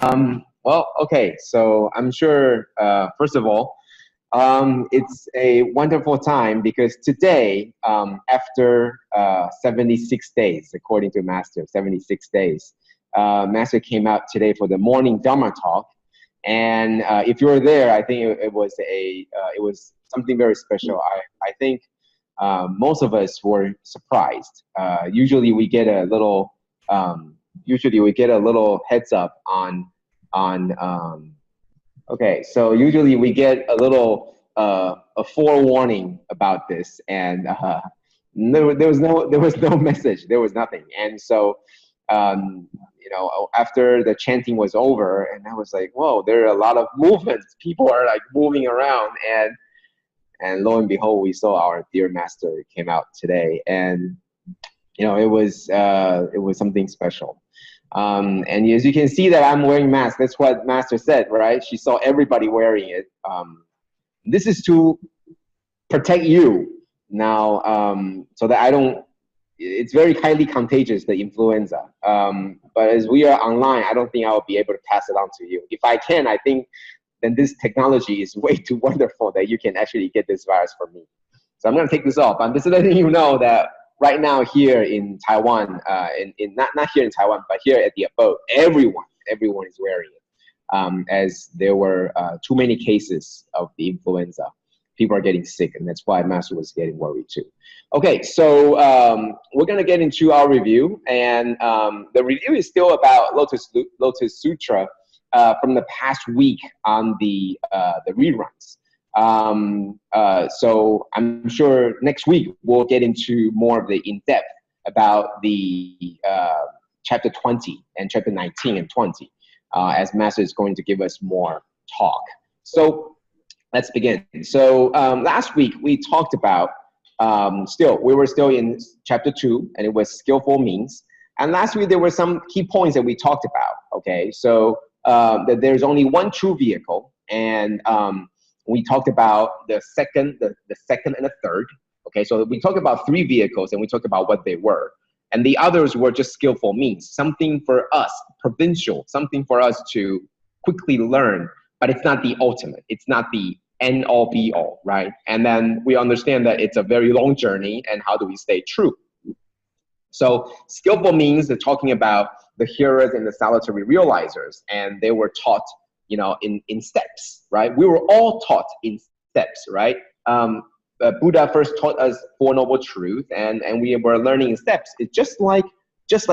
Well, okay, so I'm sure, first of all, it's a wonderful time because today, after 76 days, according to Master, 76 days, Master came out today for the morning Dharma talk. And if you were there, I think it was something very special. I think most of us were surprised. Usually we get a little heads up on. Okay, so usually we get a little a forewarning about this, and there was no message, there was nothing, and so after the chanting was over, and I was like, whoa, there are a lot of movements. People are like moving around, and lo and behold, we saw our dear master came out today, and it was something special. And as you can see that I'm wearing mask, that's what Master said, right? She saw everybody wearing it. This is to protect you now, so that it's very highly contagious, the influenza. But as we are online, I don't think I will be able to pass it on to you. If I can, I think then this technology is way too wonderful that you can actually get this virus from me. So I'm going to take this off. I'm just letting you know that right now here in Taiwan, not here in Taiwan, but here at the abode, everyone is wearing it, as there were too many cases of the influenza. People are getting sick, and that's why Master was getting worried too. Okay, so we're gonna get into our review, and the review is still about Lotus Sutra from the past week on the reruns. So I'm sure next week we'll get into more of the in-depth about the chapter 20 and chapter 19 and 20, as Master is going to give us more talk. So let's begin. So last week we talked about, we were still in chapter 2, and it was skillful means. And last week there were some key points that we talked about, okay? So that there's only one true vehicle, and we talked about the second and the third. Okay, so we talked about 3 vehicles, and we talked about what they were. And the others were just skillful means, something for us, provincial, something for us to quickly learn, but it's not the ultimate. It's not the end all be all, right? And then we understand that it's a very long journey, and how do we stay true? So skillful means they're talking about the hearers and the salutary realizers, and they were taught in steps, right? We were all taught in steps, right? Buddha first taught us Four Noble Truths, and we were learning in steps. It's just like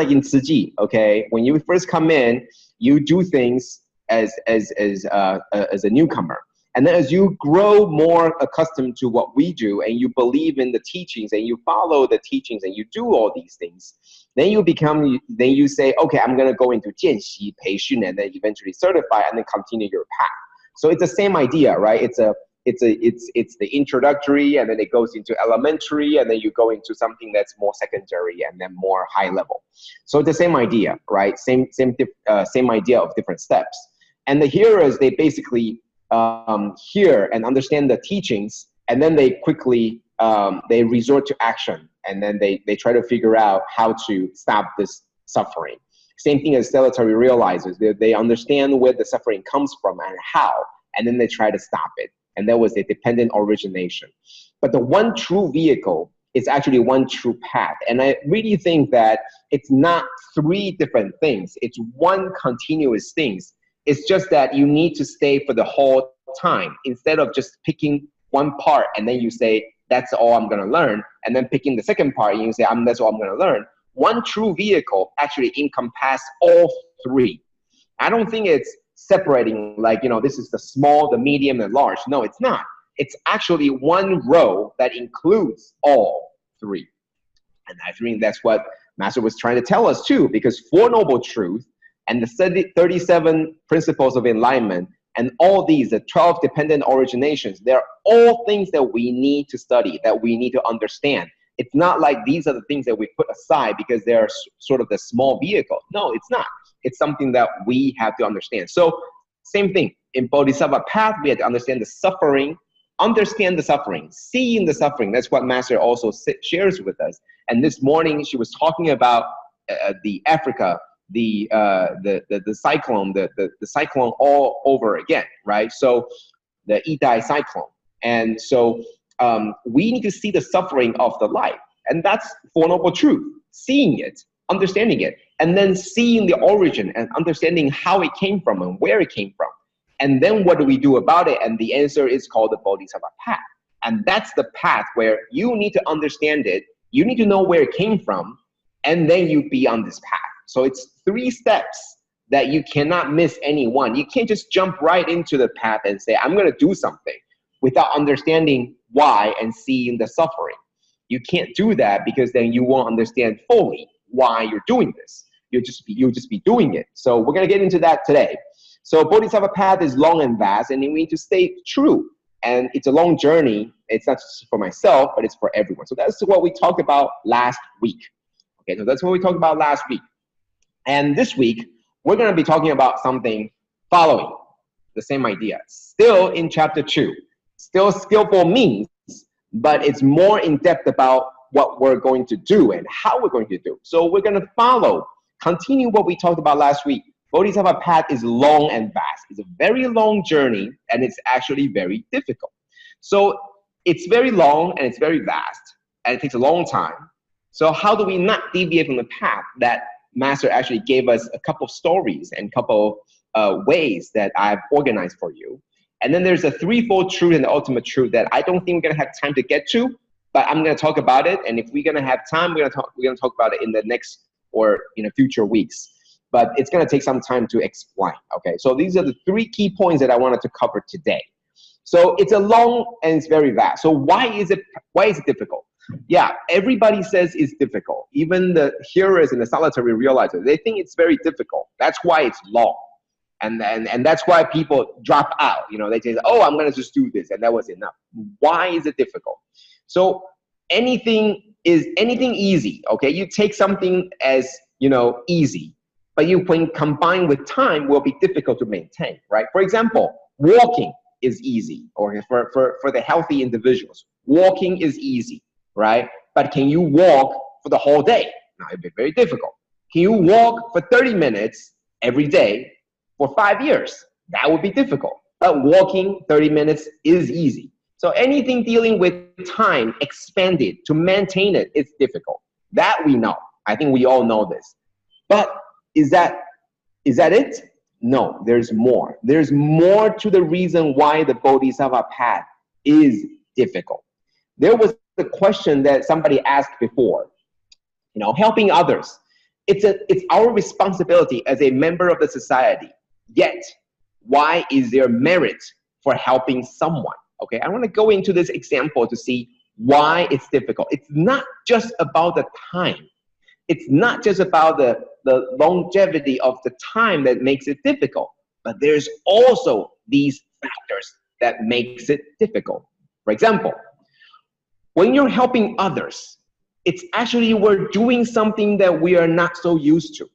in Tzu Chi, okay? When you first come in, you do things as a newcomer. And then as you grow more accustomed to what we do, and you believe in the teachings, and you follow the teachings, and you do all these things, then you say, okay, I'm going to go into 见习培训, and then eventually certify, and then continue your path. So it's the same idea, right? It's the introductory, and then it goes into elementary, and then you go into something that's more secondary, and then more high level. So it's the same idea, right? Same idea of different steps. And the hearers, they basically hear and understand the teachings, and then they quickly they resort to action, and then they try to figure out how to stop this suffering. Same thing as salutary realizers. They understand where the suffering comes from and how, and then they try to stop it. And that was a dependent origination. But the one true vehicle is actually one true path. And I really think that it's not 3 different things. It's one continuous thing. It's just that you need to stay for the whole time, instead of just picking one part and then you say, that's all I'm going to learn, and then picking the second part and you say, that's all I'm going to learn. One true vehicle actually encompasses all 3. I don't think it's separating like, this is the small, the medium, and large. No, it's not. It's actually one row that includes all 3. And I think that's what Master was trying to tell us too, because Four Noble Truths and the 37 principles of enlightenment, and all these, the 12 dependent originations, they're all things that we need to study, that we need to understand. It's not like these are the things that we put aside because they're sort of the small vehicle. No, it's not. It's something that we have to understand. So same thing. In Bodhisattva path, we have to understand the suffering, seeing the suffering. That's what Master also shares with us. And this morning, she was talking about the Africa the cyclone, the cyclone all over again, right? So the Idai cyclone. And so we need to see the suffering of the life. And that's Four Noble Truth, seeing it, understanding it, and then seeing the origin and understanding how it came from and where it came from. And then what do we do about it? And the answer is called the Bodhisattva path. And that's the path where you need to understand it, you need to know where it came from, and then you be on this path. So it's 3 steps that you cannot miss any one. You can't just jump right into the path and say, I'm gonna do something without understanding why and seeing the suffering. You can't do that because then you won't understand fully why you're doing this. You'll just be doing it. So we're gonna get into that today. So Bodhisattva path is long and vast, and you need to stay true. And it's a long journey. It's not just for myself, but it's for everyone. So that's what we talked about last week. Okay, so that's what we talked about last week. And this week, we're gonna be talking about something following the same idea. Still in chapter 2, still skillful means, but it's more in depth about what we're going to do and how we're going to do. So we're gonna continue what we talked about last week. Bodhisattva path is long and vast. It's a very long journey, and it's actually very difficult. So it's very long and it's very vast, and it takes a long time. So how do we not deviate from the path that Master actually gave us a couple stories and couple ways that I've organized for you? And then there's a threefold truth and the ultimate truth that I don't think we're gonna have time to get to, but I'm gonna talk about it. And if we're gonna have time, we're gonna talk about it in the next or future weeks. But it's gonna take some time to explain, okay? So these are the 3 key points that I wanted to cover today. So it's a long and it's very vast. So why is it difficult? Yeah, everybody says it's difficult. Even the hearers and the solitary realizers, they think it's very difficult. That's why it's long. And that's why people drop out. They say, oh, I'm gonna just do this, and that was enough. Why is it difficult? So anything easy, okay? You take something as, easy, but when combined with time will be difficult to maintain, right? For example, walking is easy, or for the healthy individuals, walking is easy, right? But can you walk for the whole day? No, it'd be very difficult. Can you walk for 30 minutes every day for 5 years? That would be difficult. But walking 30 minutes is easy. So anything dealing with time expanded to maintain it is difficult. That we know. I think we all know this. But is that it? No, there's more. There's more to the reason why the Bodhisattva path is difficult. There was the question that somebody asked before, helping others. It's our responsibility as a member of the society. Yet, why is there merit for helping someone? Okay, I want to go into this example to see why it's difficult. It's not just about the time. It's not just about the longevity of the time that makes it difficult, but there's also these factors that makes it difficult. For example, when you're helping others, it's actually we're doing something that we are not so used to.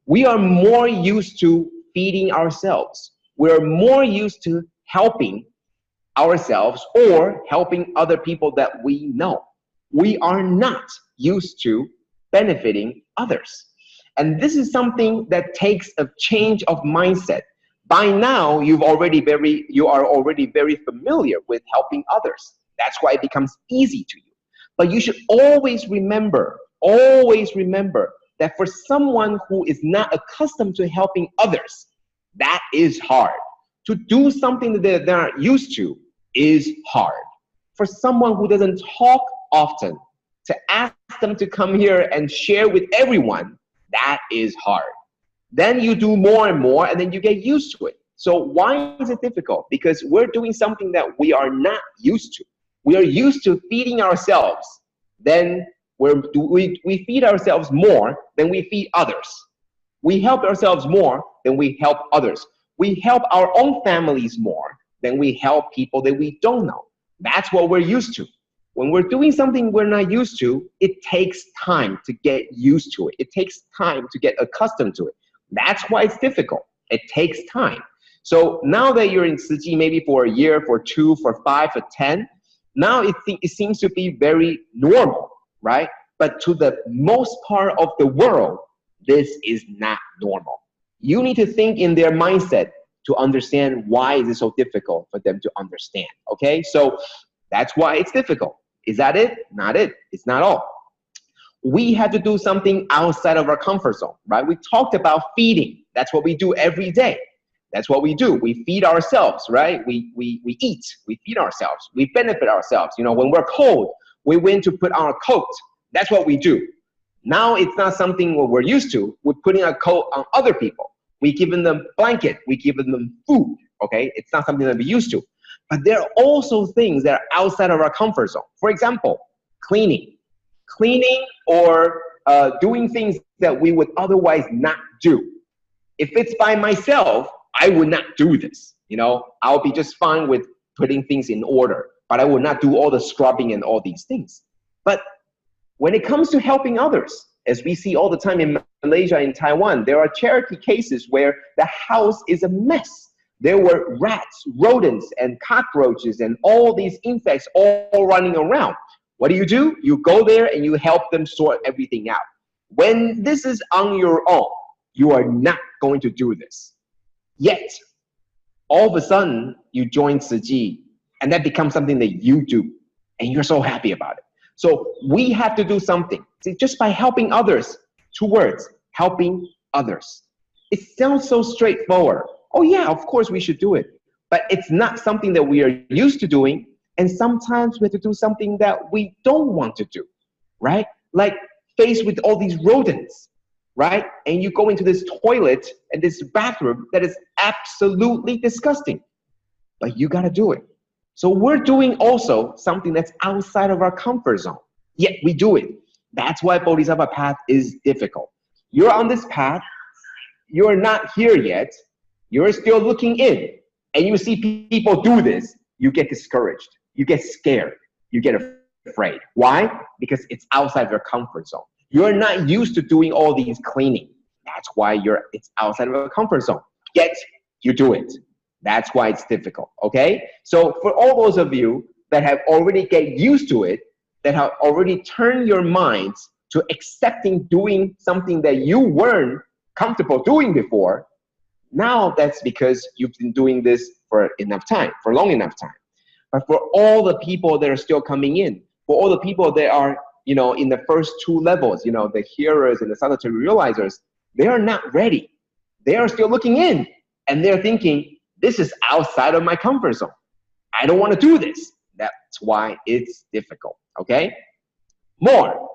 We are more used to feeding ourselves. We're more used to helping ourselves or helping other people that we know. We are not used to benefiting others. And this is something that takes a change of mindset. By now, you are already very familiar with helping others. That's why it becomes easy to you. But you should always remember that for someone who is not accustomed to helping others, that is hard. To do something that they're not used to is hard. For someone who doesn't talk often, to ask them to come here and share with everyone, that is hard. Then you do more and more, and then you get used to it. So why is it difficult? Because we're doing something that we are not used to. We are used to feeding ourselves. Then we feed ourselves more than we feed others. We help ourselves more than we help others. We help our own families more than we help people that we don't know. That's what we're used to. When we're doing something we're not used to, it takes time to get used to it. It takes time to get accustomed to it. That's why it's difficult. It takes time. So now that you're in Tzu Chi, maybe for a year, for 2, for 5, for 10, now it seems to be very normal, right? But to the most part of the world, this is not normal. You need to think in their mindset to understand why is it so difficult for them to understand, okay? So that's why it's difficult. Is that it? Not it. It's not all. We have to do something outside of our comfort zone, right? We talked about feeding. That's what we do every day. That's what we do. We feed ourselves, right? We eat, we feed ourselves, we benefit ourselves. You know, when we're cold, we went to put on a coat. That's what we do. Now it's not something what we're used to. We're putting a coat on other people. We giving them blanket, we giving them food, okay? It's not something that we're used to. But there are also things that are outside of our comfort zone. For example, cleaning or doing things that we would otherwise not do. If it's by myself, I would not do this. You know, I'll be just fine with putting things in order, but I would not do all the scrubbing and all these things. But when it comes to helping others, as we see all the time in Malaysia and Taiwan, there are charity cases where the house is a mess. There were rats, rodents, and cockroaches, and all these insects all running around. What do? You go there and you help them sort everything out. When this is on your own, you are not going to do this. Yet, all of a sudden, you join Tzu Chi, and that becomes something that you do, and you're so happy about it. So we have to do something. See, just by helping others, 2 words, helping others. It sounds so straightforward. Oh yeah, of course we should do it. But it's not something that we are used to doing, and sometimes we have to do something that we don't want to do, right? Like faced with all these rodents, right? And you go into this toilet and this bathroom that is absolutely disgusting, but you gotta do it. So we're doing also something that's outside of our comfort zone, yet we do it. That's why Bodhisattva path is difficult. You're on this path, you're not here yet, you're still looking in, and you see people do this, you get discouraged, you get scared, you get afraid. Why? Because it's outside of your comfort zone. You're not used to doing all these cleaning. That's why it's outside of your comfort zone. Yet you do it. That's why it's difficult, okay? So for all those of you that have already get used to it, that have already turned your minds to accepting doing something that you weren't comfortable doing before, now that's because you've been doing this for enough time, for long enough time. But for all the people that are still coming in, for all the people that are, you know, in the first 2 levels, you know, the hearers and the solitary realizers, they are not ready. They are still looking in, and they're thinking, this is outside of my comfort zone. I don't want to do this. That's why it's difficult, okay? More,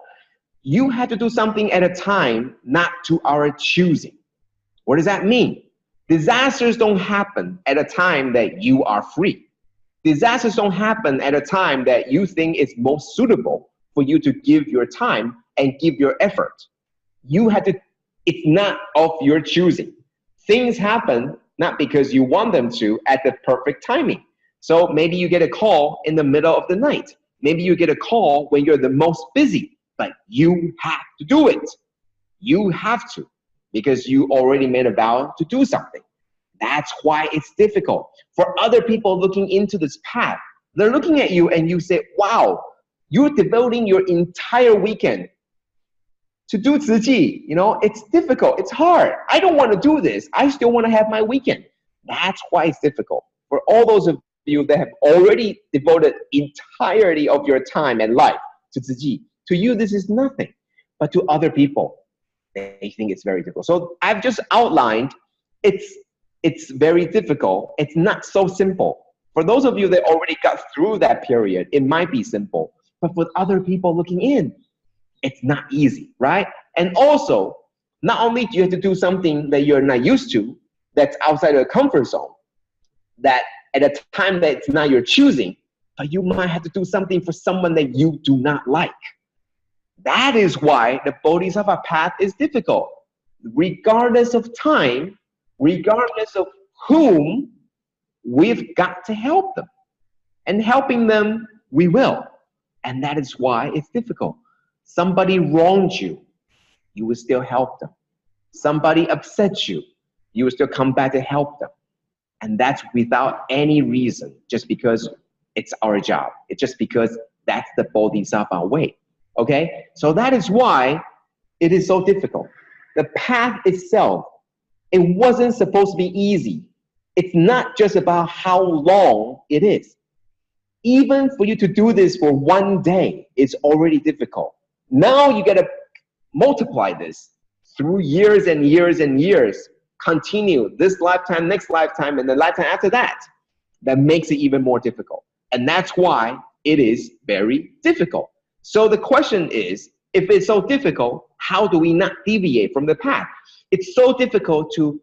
you have to do something at a time, not to our choosing. What does that mean? Disasters don't happen at a time that you are free. Disasters don't happen at a time that you think is most suitable for you to give your time and give your effort. You have to, it's not of your choosing. Things happen not because you want them to at the perfect timing. So maybe you get a call in the middle of the night. Maybe you get a call when you're the most busy, but you have to do it. You have to, because you already made a vow to do something. That's why it's difficult. For other people looking into this path, they're looking at you and you say, wow, you're devoting your entire weekend to do Tzu Chi. You know, it's difficult, it's hard. I don't want to do this. I still want to have my weekend. That's why it's difficult. For all those of you that have already devoted entirety of your time and life to Tzu Chi, to you this is nothing. But to other people, they think it's very difficult. So I've just outlined, it's very difficult. It's not so simple. For those of you that already got through that period, it might be simple. But for other people looking in, it's not easy, right? And also, not only do you have to do something that you're not used to, that's outside of your comfort zone, that at a time that it's not your choosing, but you might have to do something for someone that you do not like. That is why the Bodhisattva path is difficult. Regardless of time, regardless of whom, we've got to help them. And helping them, we will. And that is why it's difficult. Somebody wronged you, you will still help them. Somebody upset you, you will still come back to help them. And that's without any reason, just because it's our job. It's just because that's the Bodhisattva way. Okay? So that is why it is so difficult. The path itself, it wasn't supposed to be easy. It's not just about how long it is. Even for you to do this for one day, it's already difficult. Now you got to multiply this through years and years and years, continue this lifetime, next lifetime, and the lifetime after that. That makes it even more difficult. And that's why it is very difficult. So the question is, if it's so difficult, how do we not deviate from the path? It's so difficult to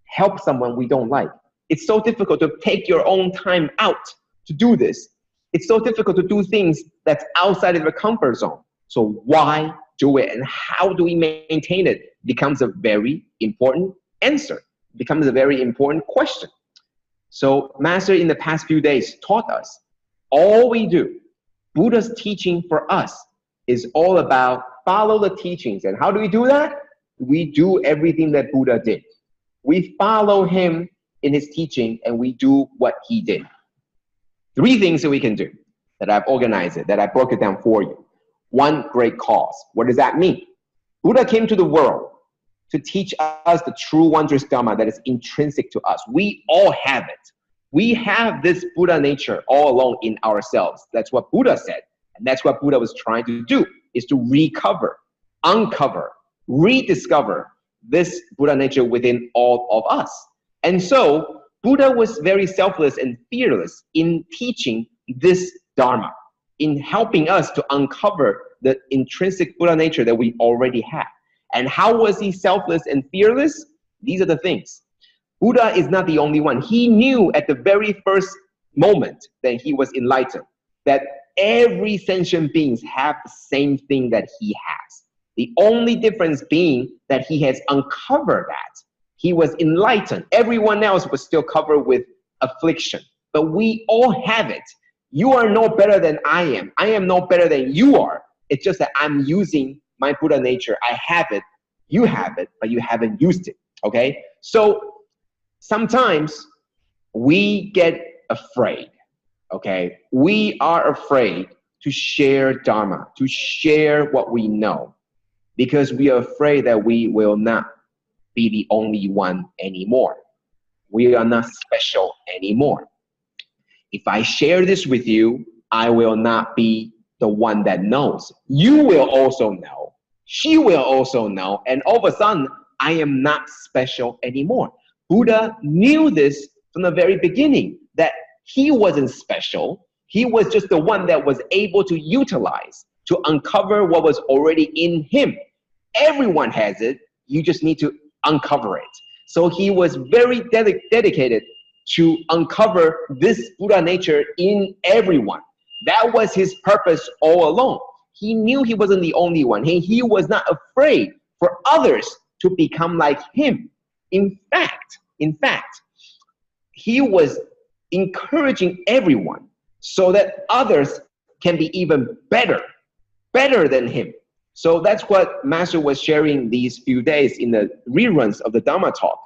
help someone we don't like. It's so difficult to take your own time out to do this. It's so difficult to do things that's outside of the comfort zone. So why do it, and how do we maintain it becomes a very important answer, becomes a very important question. So Master in the past few days taught us, all we do, Buddha's teaching for us is all about follow the teachings. And how do we do that? We do everything that Buddha did. We follow him in his teaching and we do what he did. 3 things that we can do, that I've organized it, that I broke it down for you. 1, great cause. What does that mean? Buddha came to the world to teach us the true wondrous Dharma that is intrinsic to us. We all have it. We have this Buddha nature all along in ourselves. That's what Buddha said. And that's what Buddha was trying to do, is to recover, uncover, rediscover this Buddha nature within all of us. And so Buddha was very selfless and fearless in teaching this Dharma, in helping us to uncover the intrinsic Buddha nature that we already have. And how was he selfless and fearless? These are the things. Buddha is not the only one. He knew at the very first moment that he was enlightened, that every sentient beings have the same thing that he has. The only difference being that he has uncovered that. He was enlightened. Everyone else was still covered with affliction. But we all have it. You are no better than I am. I am no better than you are. It's just that I'm using my Buddha nature. I have it. You have it, but you haven't used it. Okay? So sometimes we get afraid. Okay? We are afraid to share Dharma, to share what we know, because we are afraid that we will not be the only one anymore. We are not special anymore. If I share this with you, I will not be the one that knows. You will also know. She will also know. And all of a sudden, I am not special anymore. Buddha knew this from the very beginning, that he wasn't special. He was just the one that was able to utilize, to uncover what was already in him. Everyone has it. You just need to uncover it. So he was very dedicated to uncover this Buddha nature in everyone. That was his purpose all along. He knew he wasn't the only one. He was not afraid for others to become like him. In fact, he was encouraging everyone so that others can be even better than him. So that's what Master was sharing these few days in the reruns of the Dharma talk.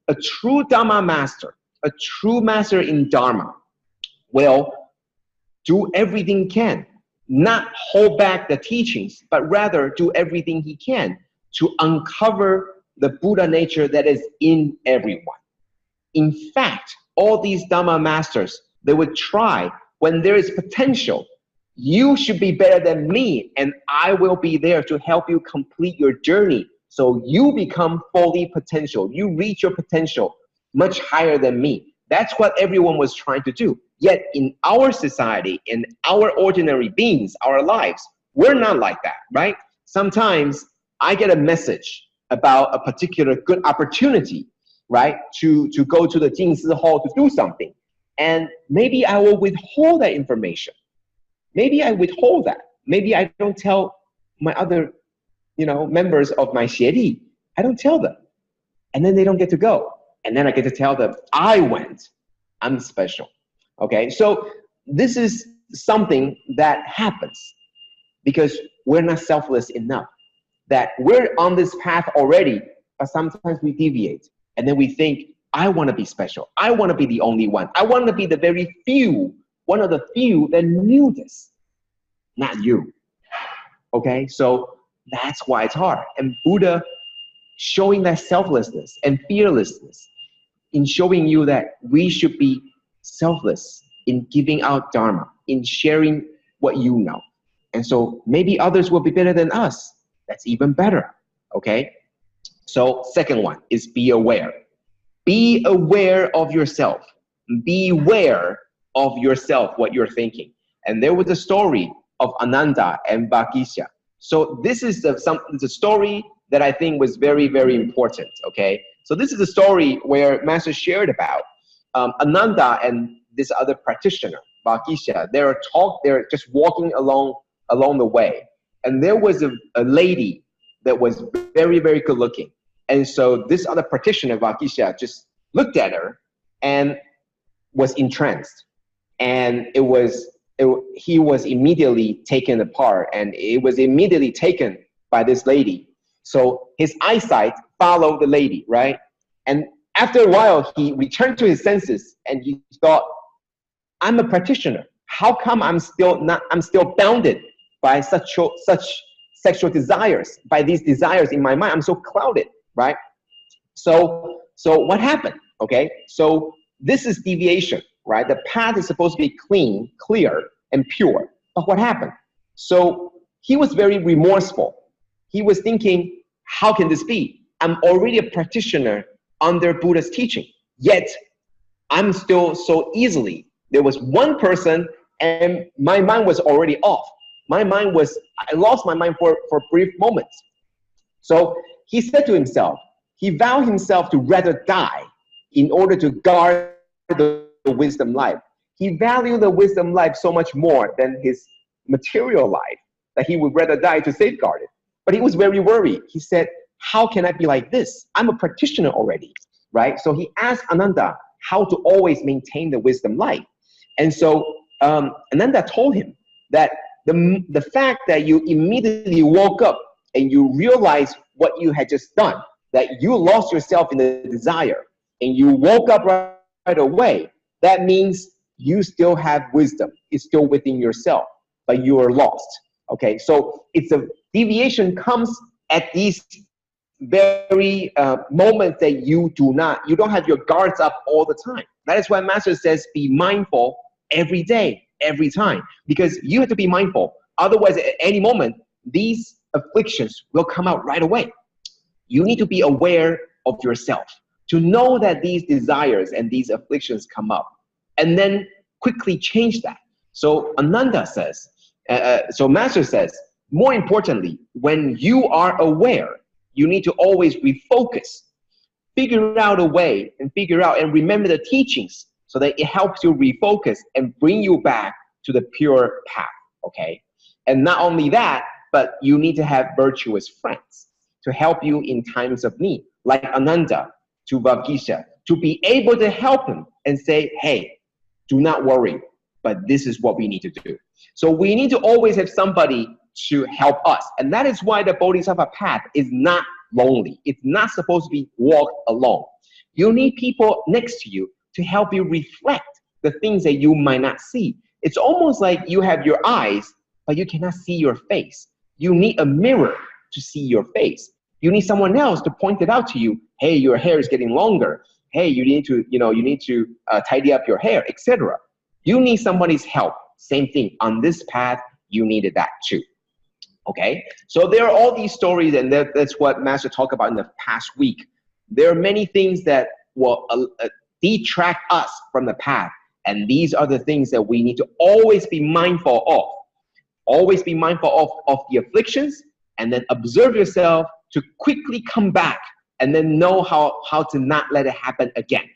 A true Dharma master, a true master in Dharma will do everything he can, not hold back the teachings, but rather do everything he can to uncover the Buddha nature that is in everyone. In fact, all these Dharma masters, they would try when there is potential. You should be better than me, and I will be there to help you complete your journey so you become fully potential. You reach your potential much higher than me. That's what everyone was trying to do. Yet in our society, in our ordinary beings, our lives, we're not like that, right? Sometimes I get a message about a particular good opportunity, right? To go to the Jing hall to do something. And maybe I will withhold that information. Maybe I withhold that. Maybe I don't tell my other, members of my Xiedi. I don't tell them. And then they don't get to go. And then I get to tell them, I went. I'm special. Okay, so this is something that happens because we're not selfless enough. That we're on this path already, but sometimes we deviate. And then we think, I want to be special. I want to be the only one. I want to be the very few, one of the few that knew this. Not you. Okay, so that's why it's hard. And Buddha showing that selflessness and fearlessness, in showing you that we should be selfless in giving out Dharma, in sharing what you know. And so maybe others will be better than us. That's even better, okay? So second one is be aware. Be aware of yourself. Beware of yourself, what you're thinking. And there was a story of Ananda and Vagisha. So this is the story that I think was very, very important, okay? So this is a story where Master shared about Ananda and this other practitioner, Vagisha. They're just walking along the way. And there was a lady that was very, very good looking. And so this other practitioner, Vagisha, just looked at her and was entranced. And he was immediately taken apart, and it was immediately taken by this lady. So his eyesight followed the lady, right? And after a while, he returned to his senses, and he thought, I'm a practitioner. How come I'm still bounded by such sexual desires, by these desires in my mind? I'm so clouded, right? So what happened? Okay, so this is deviation, right? The path is supposed to be clean, clear, and pure. But what happened? So he was very remorseful. He was thinking, how can this be? I'm already a practitioner under Buddha's teaching, yet I'm still so easily. There was one person and my mind was already off. I lost my mind for brief moments. So he said to himself, he vowed himself to rather die in order to guard the wisdom life. He valued the wisdom life so much more than his material life that he would rather die to safeguard it. But he was very worried. He said, how can I be like this? I'm a practitioner already, right? So he asked Ananda how to always maintain the wisdom life. And so Ananda told him that the fact that you immediately woke up and you realized what you had just done, that you lost yourself in the desire, and you woke up right away, that means you still have wisdom. It's still within yourself, but you are lost. Okay, so it's a deviation comes at these very moments that you don't have your guards up all the time. That is why Master says, be mindful every day, every time, because you have to be mindful. Otherwise, at any moment, these afflictions will come out right away. You need to be aware of yourself to know that these desires and these afflictions come up, and then quickly change that. So Ananda says, so Master says, more importantly, when you are aware, you need to always refocus, figure out a way and remember the teachings so that it helps you refocus and bring you back to the pure path, okay? And not only that, but you need to have virtuous friends to help you in times of need, like Ananda to Vagisha, to be able to help him and say, hey, do not worry, but this is what we need to do. So we need to always have somebody to help us. And that is why the Bodhisattva path is not lonely. It's not supposed to be walked alone. You need people next to you to help you reflect the things that you might not see. It's almost like you have your eyes, but you cannot see your face. You need a mirror to see your face. You need someone else to point it out to you. Hey, your hair is getting longer. Hey, you need to tidy up your hair, etc. You need somebody's help. Same thing on this path. You needed that too. Okay, so there are all these stories, and that's what Master talked about in the past week. There are many things that will detract us from the path, and these are the things that we need to always be mindful of. Always be mindful of the afflictions, and then observe yourself to quickly come back, and then know how to not let it happen again.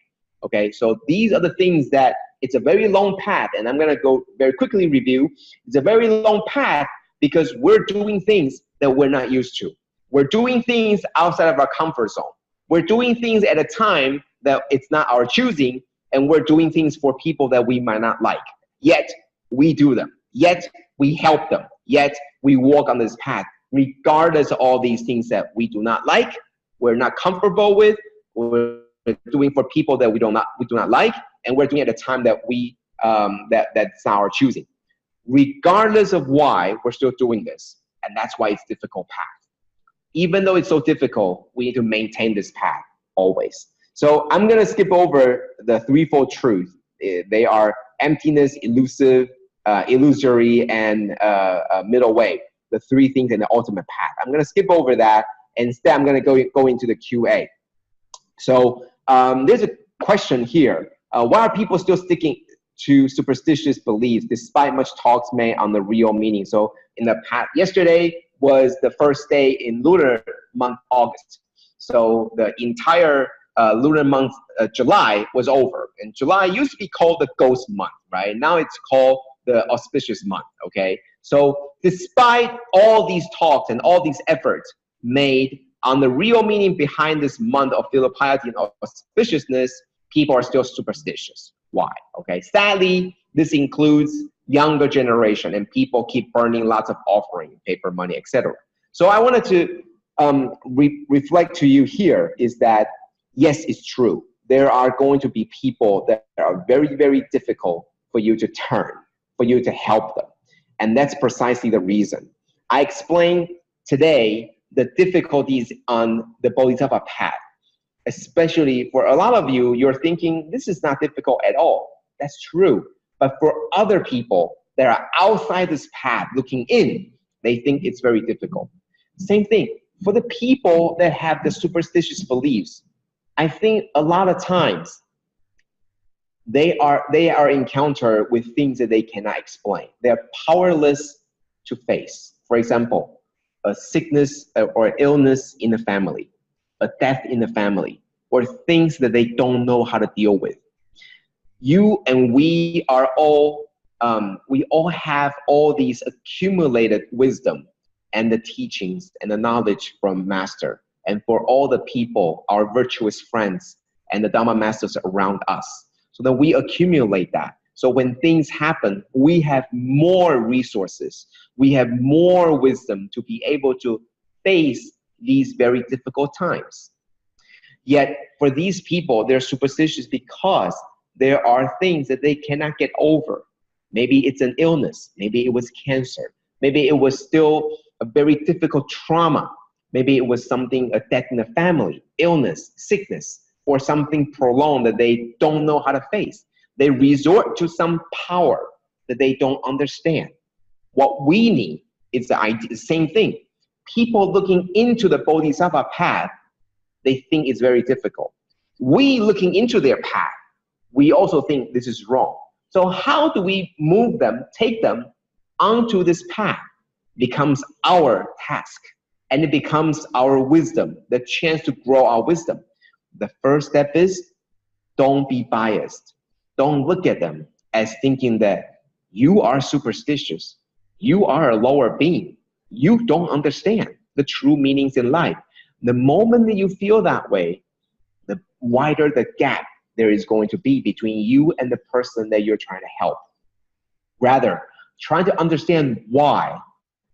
Okay, so these are the things that it's a very long path, and I'm gonna go very quickly review. It's a very long path because we're doing things that we're not used to. We're doing things outside of our comfort zone. We're doing things at a time that it's not our choosing, and we're doing things for people that we might not like. Yet, we do them. Yet, we help them. Yet, we walk on this path, regardless of all these things that we do not like, we're not comfortable with, we're doing for people that we do not like, and we're doing at a time that that's not our choosing. Regardless of why, we're still doing this, and that's why it's a difficult path. even though it's so difficult, we need to maintain this path always. So I'm going to skip over the threefold truth. They are emptiness, elusive, illusory, and middle way. The three things in the ultimate path. I'm going to skip over that. Instead, I'm going to go into the QA. So there's a question here. Why are people still sticking to superstitious beliefs despite much talks made on the real meaning? So in the past, yesterday was the first day in lunar month August. So the entire lunar month July was over. And July used to be called the ghost month, right? Now it's called the auspicious month, okay? So despite all these talks and all these efforts made on the real meaning behind this month of filial piety and auspiciousness, people are still superstitious. Why? Okay, sadly, this includes younger generation, and people keep burning lots of offering, paper money, etc. So I wanted to reflect to you here is that, yes, it's true. There are going to be people that are very, very difficult for you to turn, for you to help them. And that's precisely the reason. I explained today the difficulties on the Bodhisattva path. Especially for a lot of you, you're thinking, this is not difficult at all. That's true. But for other people that are outside this path looking in, they think it's very difficult. Same thing. For the people that have the superstitious beliefs, I think a lot of times they are encountered with things that they cannot explain. They're powerless to face. For example, a sickness or illness in the family, a death in the family, or things that they don't know how to deal with. You and we are all, we all have all these accumulated wisdom and the teachings and the knowledge from Master. And for all the people, our virtuous friends and the Dharma masters around us. So that we accumulate that. So when things happen, we have more resources. We have more wisdom to be able to face these very difficult times. Yet for these people, they're superstitious because there are things that they cannot get over. Maybe it's an illness. Maybe it was cancer. Maybe it was still a very difficult trauma. Maybe it was something, a death in the family, illness, sickness, or something prolonged that they don't know how to face. They resort to some power that they don't understand. What we need is the same thing. People looking into the Bodhisattva path, they think it's very difficult. We looking into their path, we also think this is wrong. So how do we move them, take them onto this path? Becomes our task, and it becomes our wisdom, the chance to grow our wisdom. The first step is don't be biased. Don't look at them as thinking that you are superstitious. You are a lower being. You don't understand the true meanings in life. The moment that you feel that way, the wider the gap there is going to be between you and the person that you're trying to help. Rather, trying to understand why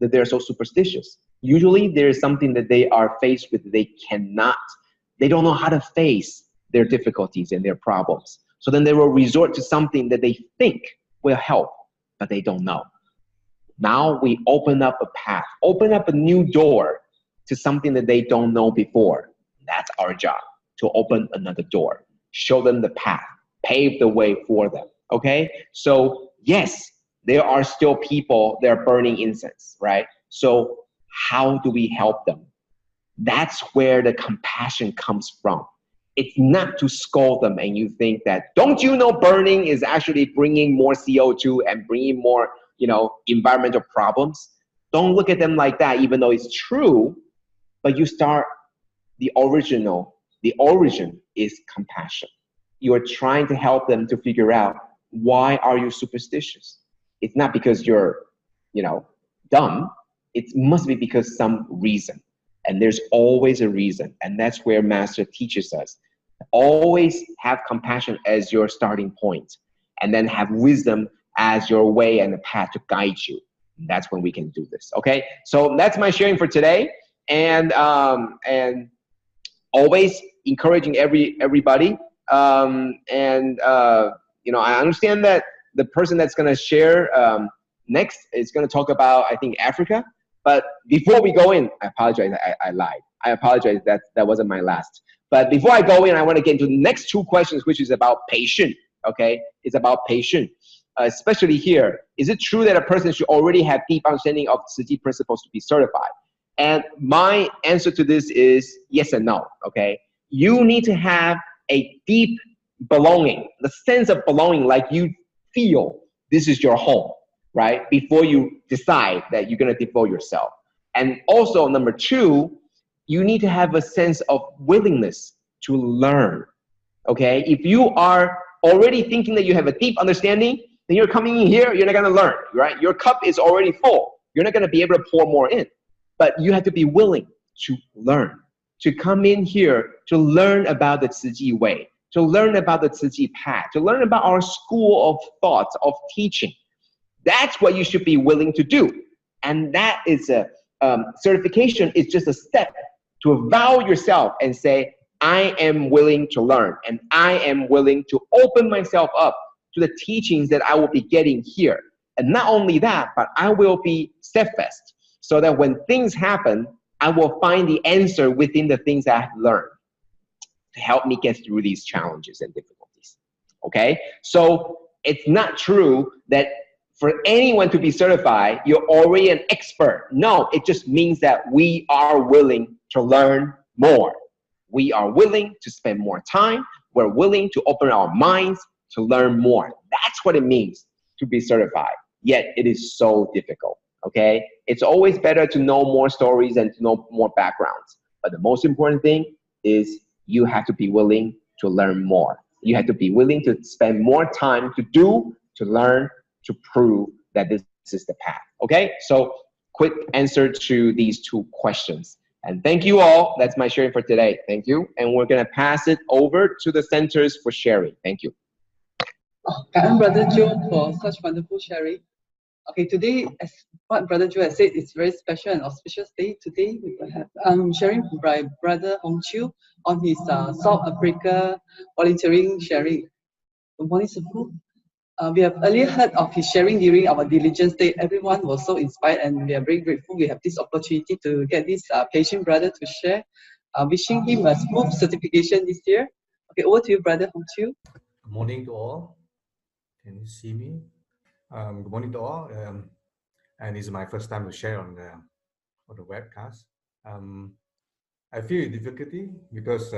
that they're so superstitious. Usually there is something that they are faced with that they don't know how to face their difficulties and their problems. So then they will resort to something that they think will help, but they don't know. Now we open up a path, open up a new door to something that they don't know before. That's our job, to open another door, show them the path, pave the way for them, okay? So yes, there are still people that are burning incense, right? So how do we help them? That's where the compassion comes from. It's not to scold them and you think that, don't you know burning is actually bringing more CO2 and bringing more, environmental problems? Don't look at them like that, even though it's true, but you start the origin is compassion. You are trying to help them to figure out, why are you superstitious? It's not because you're, dumb. It must be because some reason. And there's always a reason. And that's where Master teaches us. Always have compassion as your starting point. And then have wisdom as your way and the path to guide you. That's when we can do this. Okay? So that's my sharing for today. And always encouraging everybody. I understand that the person that's going to share next is going to talk about, I think, Africa. But before we go in, I apologize, I lied. I apologize, that wasn't my last. But before I go in, I want to get into the next two questions, which is about patience, okay? It's about patience. Especially here, is it true that a person should already have deep understanding of Tzu Chi principles to be certified? And my answer to this is yes and no, okay? You need to have a deep belonging, the sense of belonging, like you feel this is your home, right? Before you decide that you're gonna devote yourself. And also, number two, you need to have a sense of willingness to learn, okay? If you are already thinking that you have a deep understanding, then you're coming in here, you're not gonna learn, right? Your cup is already full. You're not gonna be able to pour more in. But you have to be willing to learn, to come in here to learn about the Tzu Chi way, to learn about the Tzu Chi path, to learn about our school of thoughts, of teaching. That's what you should be willing to do. And that is a certification is just a step to avow yourself and say, I am willing to learn, and I am willing to open myself up to the teachings that I will be getting here. And not only that, but I will be steadfast, so that when things happen, I will find the answer within the things I have learned to help me get through these challenges and difficulties. Okay? So it's not true that for anyone to be certified, you're already an expert. No, it just means that we are willing to learn more. We are willing to spend more time. We're willing to open our minds to learn more. That's what it means to be certified. Yet it is so difficult, okay? It's always better to know more stories and to know more backgrounds. But the most important thing is you have to be willing to learn more. You have to be willing to spend more time to do, to learn, to prove that this is the path, okay? So quick answer to these two questions. And thank you all. That's my sharing for today. Thank you. And we're going to pass it over to the centers for sharing. Thank you. Oh, Karen, Brother Joe, for such wonderful sharing. Okay, today, as what Brother Joe has said, it's very special and auspicious day. Today, we will have sharing by Brother Hong Chiu on his South Africa volunteering sharing. Good morning, Sifu. We have earlier heard of his sharing during our diligence day. Everyone was so inspired, and we are very grateful we have this opportunity to get this patient brother to share. Wishing him a smooth certification this year. Okay, over to you, Brother Hong Chiu. Good morning to all. Can you see me? Good morning to all. And this is my first time to share on the webcast. I feel difficulty because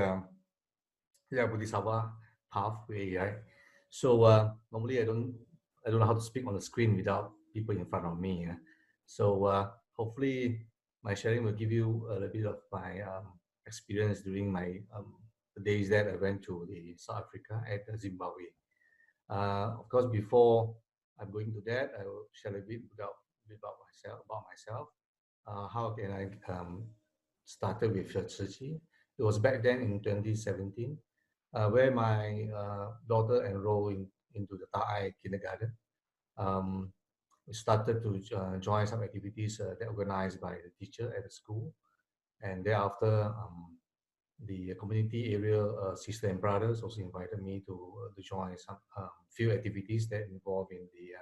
Bodhisattva pathway, right? So normally I don't know how to speak on the screen without people in front of me. So hopefully my sharing will give you a little bit of my experience during my the days that I went to the South Africa and Zimbabwe. Of course, before I'm going to that, I will share a bit about myself. How can I started with Tzu Chi? It was back then in 2017, where my daughter enrolled into the Thai kindergarten. We started to join some activities that organized by the teacher at the school, and thereafter the community area sister and brothers also invited me to join some few activities that involve in the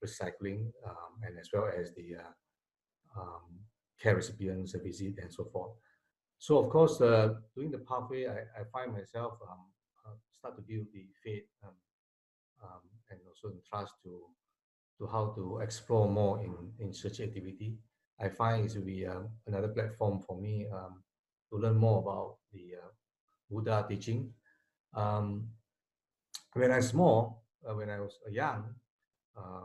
recycling and as well as the care recipients visit and so forth. So of course, during the pathway, I find myself start to build the faith and also the trust to how to explore more in such activity. I find it to be another platform for me to learn more about the Buddha teaching. When I was small, when I was young,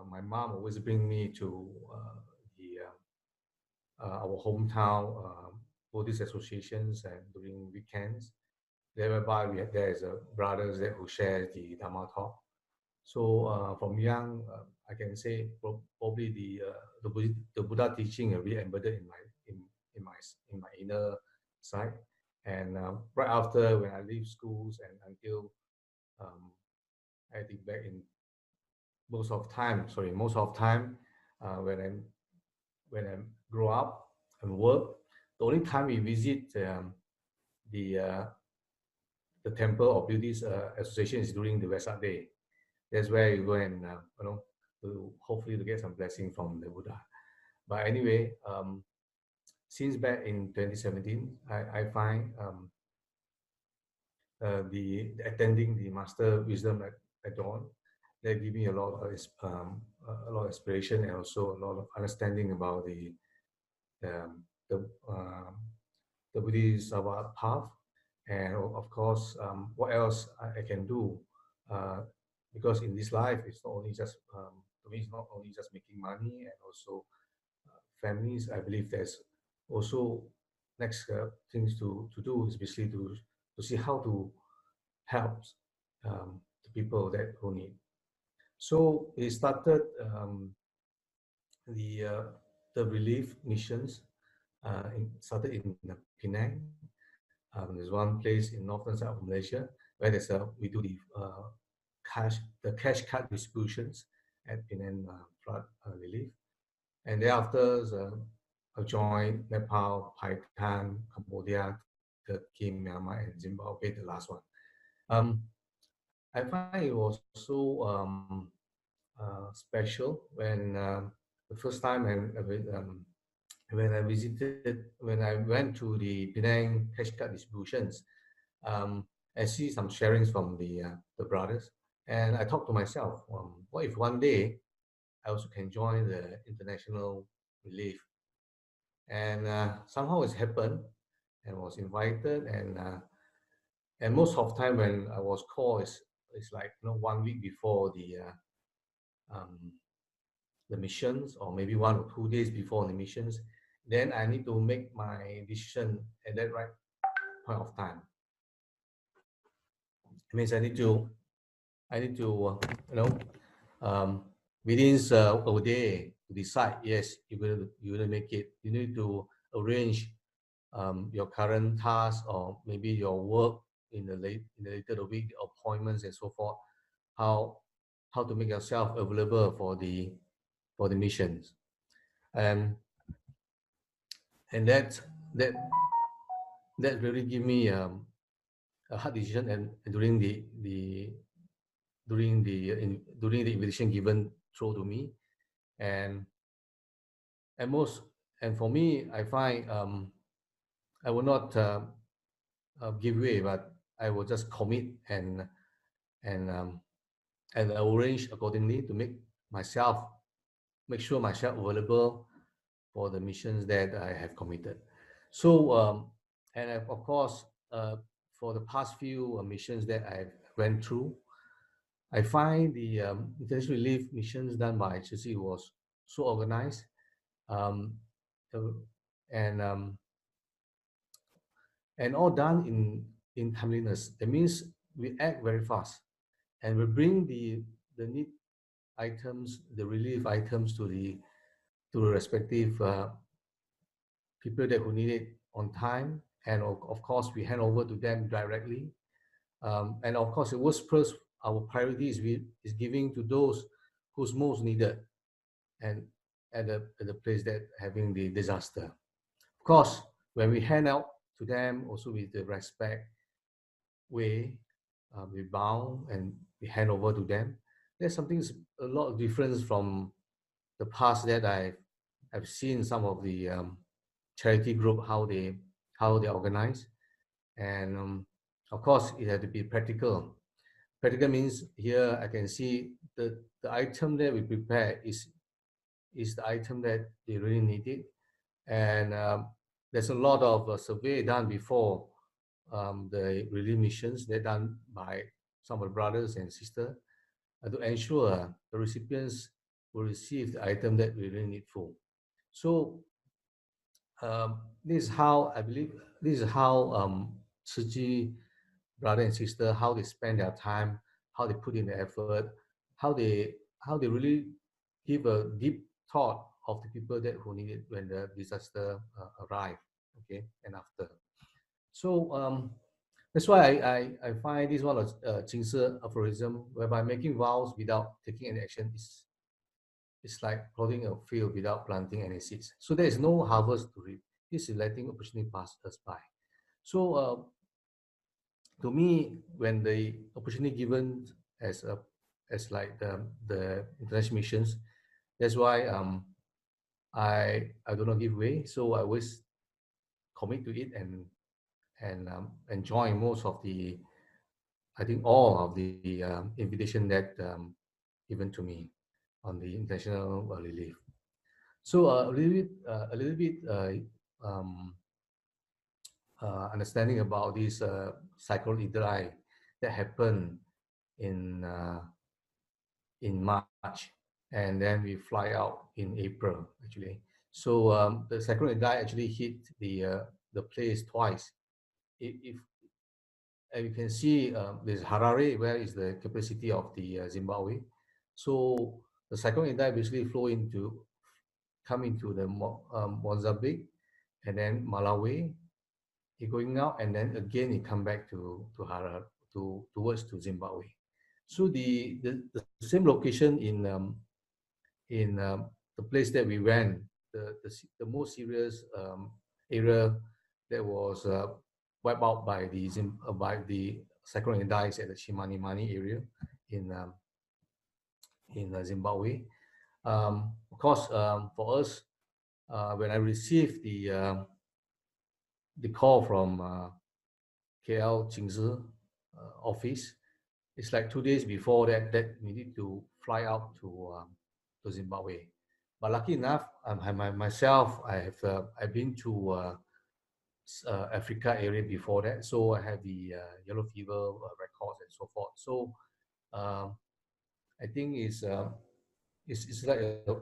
my mom always bring me to our hometown Buddhist associations and during weekends. Whereby there's brothers that who share the Dharma talk. So from young, I can say probably the Buddha teaching really embedded in my inner side. And right after when I leave schools and until I think back in most of time when I grow up and work, the only time we visit the temple of Buddhist association is during the Vesak day. That's where you go and to hopefully to get some blessing from the Buddha. But anyway, since back in 2017, I find the attending the Master Wisdom at Dawn, that give me a lot of inspiration and also a lot of understanding about um, the the Buddhist path, and of course, what else I can do, uh, because in this life it's not only just to me it's not only just making money and also families. I believe there's also next things to do is basically to see how to help the people that who need. So we started the uh, the relief missions. Started in Penang. There's one place in northern side of Malaysia where we do the cash card distributions at Penang flood relief, and thereafter I joined Nepal, Pakistan, Cambodia, Turkey, Myanmar, and Zimbabwe, the last one. I find it was so special when the first time when I went to the Penang cash card distributions, I see some sharings from the brothers, and I thought to myself, what if one day I also can join the international relief? And somehow it's happened, and was invited, and most of the time when I was called, it's like 1 week before the missions, or maybe 1 or 2 days before the missions. Then I need to make my decision at that right point of time. It means I need to within a day to decide. Yes, you will make it. You need to arrange your current task, or maybe your work in the later week, appointments and so forth. How to make yourself available for the missions, and that really give me a hard decision. And during the invitation given through to me, and for me, I find I will not give way, but I will just commit and and arrange accordingly to make sure myself available for the missions that I have committed. So and of course, for the past few missions that I went through, I find the international relief missions done by Tzu Chi was so organized, um, uh, and um, and all done in timeliness. That means we act very fast, and we bring the need items, the relief items to the respective people that who need it on time, and of course we hand over to them directly. And of course, the worst first, our priority is giving to those who's most needed, and at the place that having the disaster. Of course, when we hand out to them, also with the respect way, we bow and we hand over to them. There's something a lot of difference from the past that I've seen some of the charity group how they organize, and of course it had to be practical. Practical means here I can see the item that we prepare is the item that they really need it, and there's a lot of survey done before the relief missions that done by some of the brothers and sisters to ensure the recipients will receive the item that we really need for. So this is how I believe. This is how Tzu Chi brother and sister, how they spend their time, how they put in the effort, how they really give a deep thought of the people that who need it when the disaster arrive, okay, and after. So that's why I find this one of Jing's aphorism, whereby making vows without taking any action is it's like plotting a field without planting any seeds. So there is no harvest to reap. This is letting opportunity pass us by. So to me, when the opportunity given as like the international missions, that's why I do not give way. So I always commit to it and join most of the, I think all of the invitation that given to me on the international relief. So a little bit um, understanding about this Cyclone Idai that happened in uh, in March, and then we fly out in April actually. So the Cyclone Idai actually hit the place twice. If and you can see there's Harare, where is the capital city of the Zimbabwe. So the Cyclone Idai basically come into the Mozambique and then Malawi, it going out, and then again it come back to Harare, towards to Zimbabwe. So the same location in the place that we went, the most serious area that was wiped out by the Cyclone Idai at the Chimanimani area in Zimbabwe. Of course, for us, when I received the call from KL Jingzi office, it's like 2 days before that we need to fly out to Zimbabwe. But lucky enough, myself, I've been to Africa area before that, so I have the yellow fever records and so forth. So I think it's like a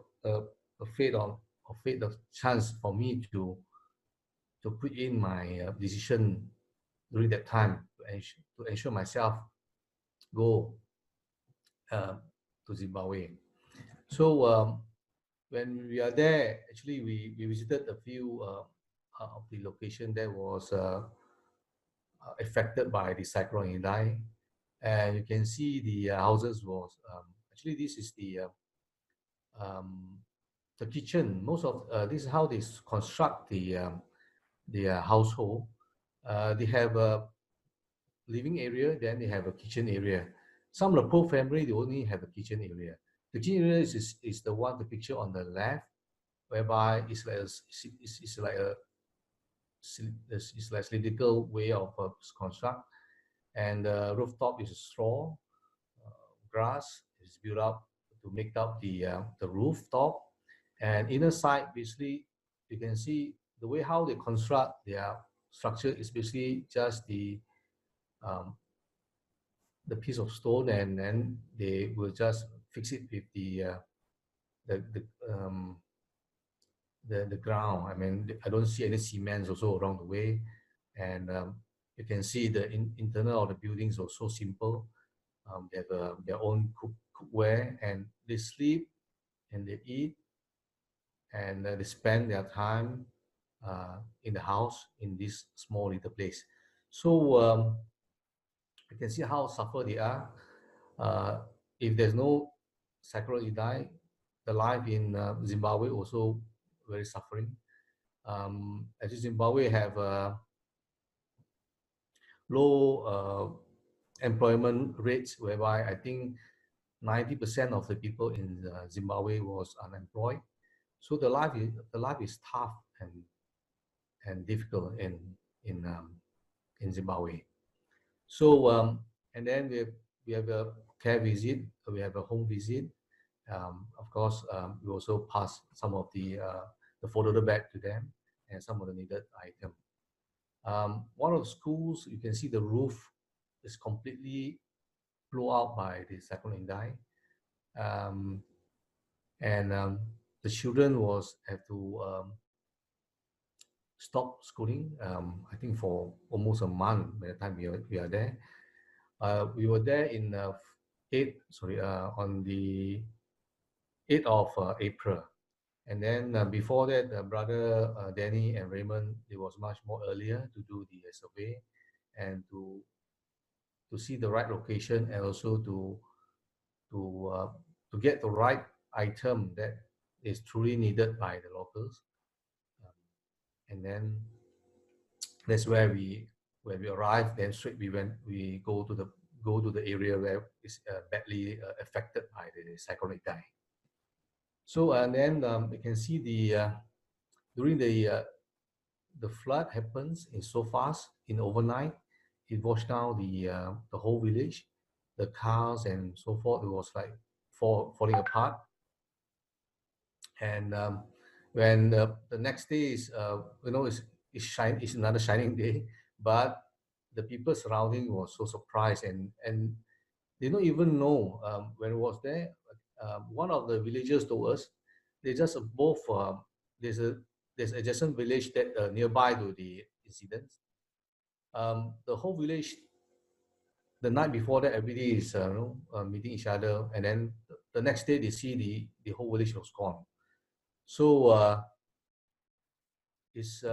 fate of chance for me to put in my decision during that time to ensure myself go to Zimbabwe. So when we are there, actually we visited a few of the location that was affected by the Cyclone Idai, and you can see the houses was actually this is the kitchen. Most of this is how they construct the household. They have a living area, then they have a kitchen area. Some of the poor family, they only have a kitchen area. The kitchen area is the one, the picture on the left, whereby it's like a cylindrical way of construct, and the rooftop is straw, grass is built up to make up the rooftop, and inner side basically you can see the way how they construct their structure is basically just um, the piece of stone, and then they will just fix it with the the, um, the ground. I mean, I don't see any cements also along the way, and you can see the internal of the buildings are so simple. They have their own cookware, and they sleep and they eat, and they spend their time in the house in this small little place. So you can see how suffer they are. Uh, if there's no Cyclone Idai, the life in Zimbabwe also very suffering. As Zimbabwe have low employment rates, whereby I think 90% of the people in Zimbabwe was unemployed. So the life is tough and difficult in Zimbabwe. So and then we have a care visit, we have a home visit. Of course, we also pass some of the folder back to them and some of the needed item. One of the schools, you can see the roof is completely blown out by the Cyclone Idai, and the children have to stop schooling. I think for almost a month by the time we are there. We were there in on the 8th of April. And then before that, brother Danny and Raymond, it was much more earlier to do the survey and to see the right location, and also to get the right item that is truly needed by the locals. And then that's where we arrived. Then straight we go to the area where is badly affected by the Cyclone Idai. So and then you can see during the flood happens in so fast in overnight. It washed down the whole village, the cars and so forth. It was like falling apart. And when the next day is it's another shining day, but the people surrounding was so surprised, and they don't even know when it was there. One of the villagers told us they just above there's a there's adjacent village that nearby to the incident. The whole village the night before that everybody is meeting each other, and then the next day they see the whole village was gone. So it's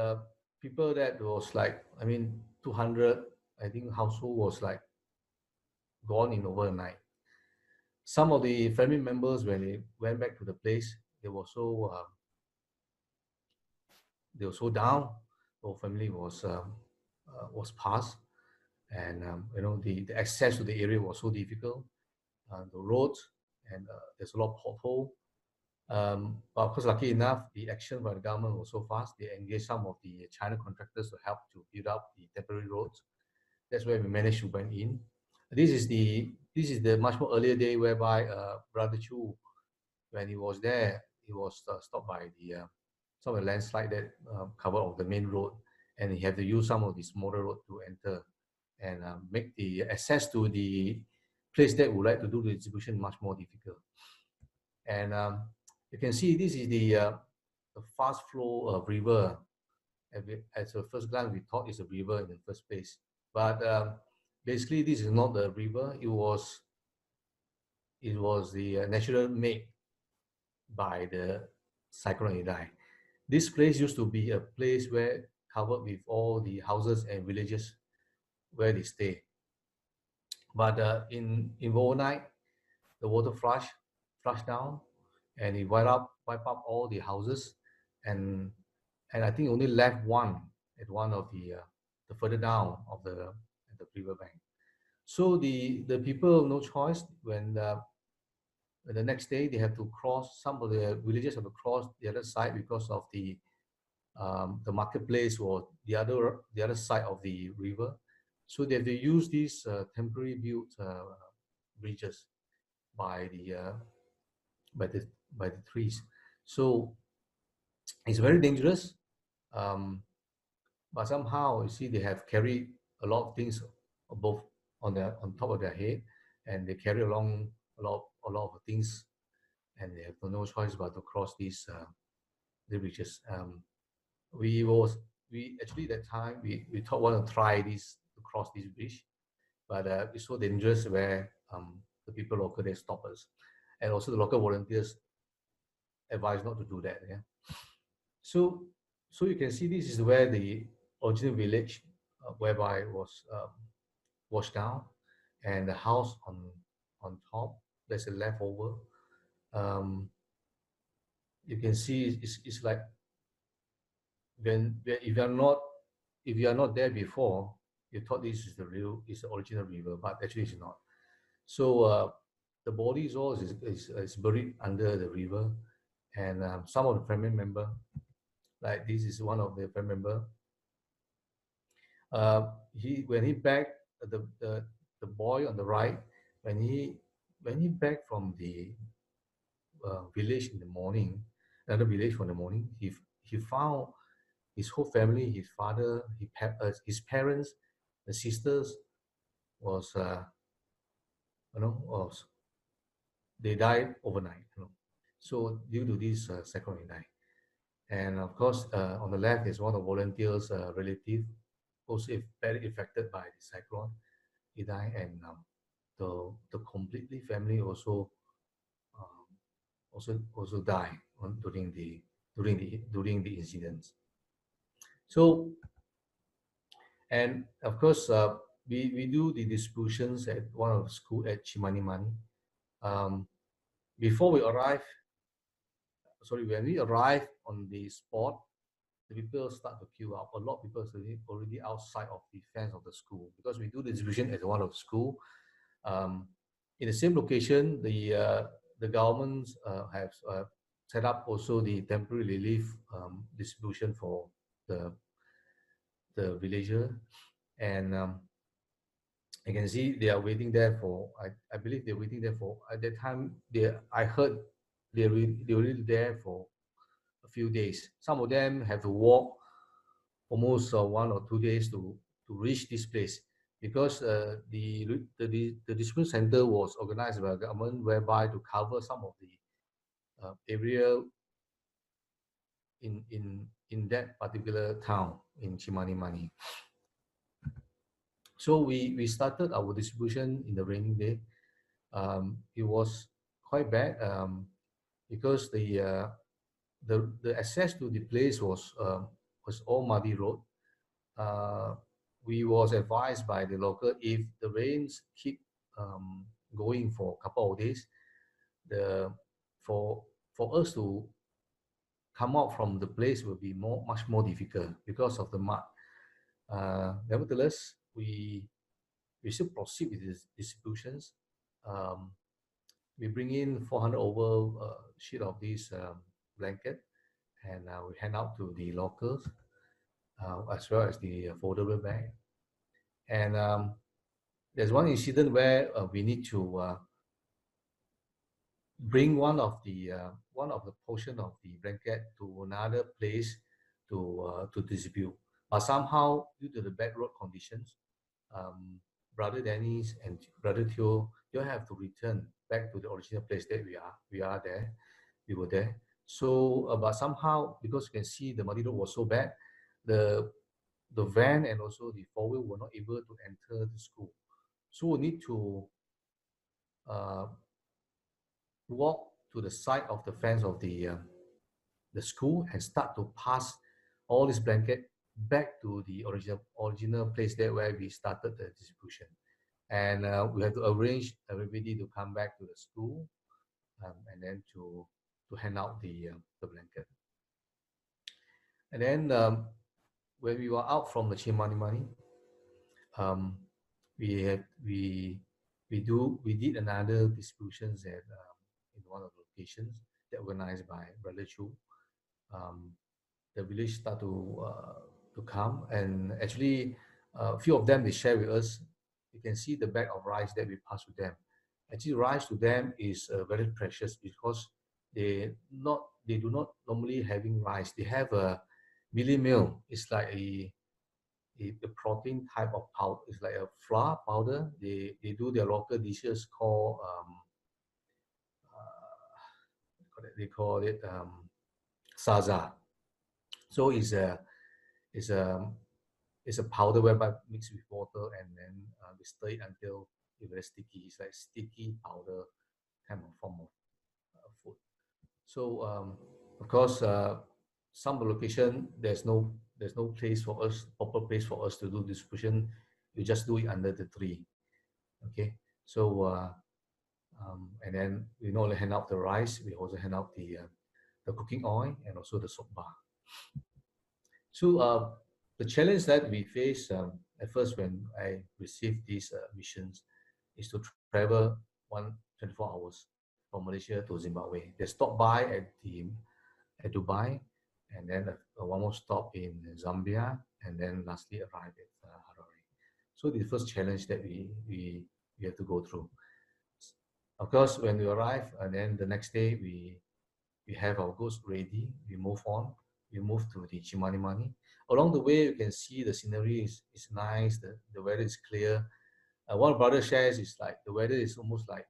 people that was like 200 I think household was like gone in overnight. Some of the family members, when they went back to the place, they were so down. The whole family was passed, and the access to the area was so difficult. The roads, and there's a lot of pothole. But of course, lucky enough, the action by the government was so fast. They engaged some of the China contractors to help to build up the temporary roads. That's where we managed to went in. This is the much more earlier day whereby Brother Chu, when he was there, he was stopped by some of the landslide that covered of the main road, and he had to use some of the smaller road to enter and make the access to the place that would like to do the distribution much more difficult. And you can see this is the fast flow of river. At the first glance, we thought it's a river in the first place, but basically this is not the river. It was the natural made by the Cyclone Idai. This place used to be a place where covered with all the houses and villages where they stay. But in overnight, the water flushed down, and it wipe up all the houses, and I think only left one at one of the further down of the river bank. So the people no choice when the next day they have to cross. Some of the villages have to cross the other side because of the marketplace or the other side of the river. So they have to use these temporary built bridges by the trees. So it's very dangerous. But somehow you see they have carried a lot of things above on top of their head, and they carry along a lot of things, and they have no choice but to cross these the bridges. We actually that time we thought want to try this to cross this bridge, but it's so dangerous where the people local they stop us, and also the local volunteers advise not to do that. Yeah. So you can see this is where the original village whereby it was washed down, and the house on top there's a leftover. You can see it's like when if you are not there before, you thought this is the original river, but actually it's not. So the body is buried under the river, and some of the family member, like this is one of the family member. When he back the boy on the right, when he back from the village in the morning, another village from the morning, he found his whole family, his father, his parents, the sisters was they died overnight. So due to this Cyclone Idai. And of course, on the left is one of the volunteers' relative, also very affected by the cyclone Idai, and the completely family also die during the incidents. So, and of course, we do the distributions at one of the school at Chimanimani. Before we arrive, when we arrive on the spot, the people start to queue up. A lot of people are already outside of the fence of the school, because we do the distribution at one of the school. In the same location, the government have set up also the temporary relief distribution for the villager, and you can see they are waiting there for, I believe they're waiting there for, at that time, I heard they were really there for a few days. Some of them have to walk almost 1 or 2 days to reach this place, because the distribution center was organized by the government, whereby to cover some of the area in that particular town in Chimanimani. So we started our distribution in the raining day. It was quite bad because the access to the place was all muddy road. We was advised by the local, if the rains keep going for a couple of days, for us to come out from the place will be much more difficult because of the mud. Nevertheless, we still proceed with these distributions. We bring in 400 over sheet of this blanket, and we hand out to the locals, as well as the foldable bag. And there's one incident where we need to bring one of the portion of the blanket to another place to distribute. But somehow, due to the bad road conditions, Brother Dennis and Brother Theo, you have to return back to the original place that we were there. So, but somehow, because you can see the muddy road was so bad, the van and also the four-wheel were not able to enter the school. So we need to walk to the side of the fence of the school and start to pass all this blanket back to the original place there where we started the distribution. And we have to arrange everybody to come back to the school, and then to hand out the blanket. And then when we were out from the Chimanimani, we did another distributions at in one of the locations that organized by Brother Chu. The village start to come, and actually a few of them, they share with us. You can see the bag of rice that we pass to them. Actually, rice to them is very precious, because they do not normally having rice. They have a mealie meal. It's like a protein type of powder. It's like a flour powder. They do their local dishes called they call it saza. So it's a powder whereby mixed with water, and then we stir it until it's very sticky. It's like sticky powder kind of form of food. So of course, some location there's no place for us, proper place for us to do distribution. You just do it under the tree. Okay, so and then we not only hand out the rice, we also hand out the cooking oil and also the soap bar. So the challenge that we face at first when I received these missions is to travel 24 hours from Malaysia to Zimbabwe. They stop by at Dubai, and then one more stop in Zambia, and then lastly arrive at Harare. So the first challenge that we have to go through. Of course, when we arrive, and then the next day we have our goods ready. We move on. We move to the Chimanimani. Along the way, you can see the scenery is nice. The weather is clear. One brother shares is like the weather is almost like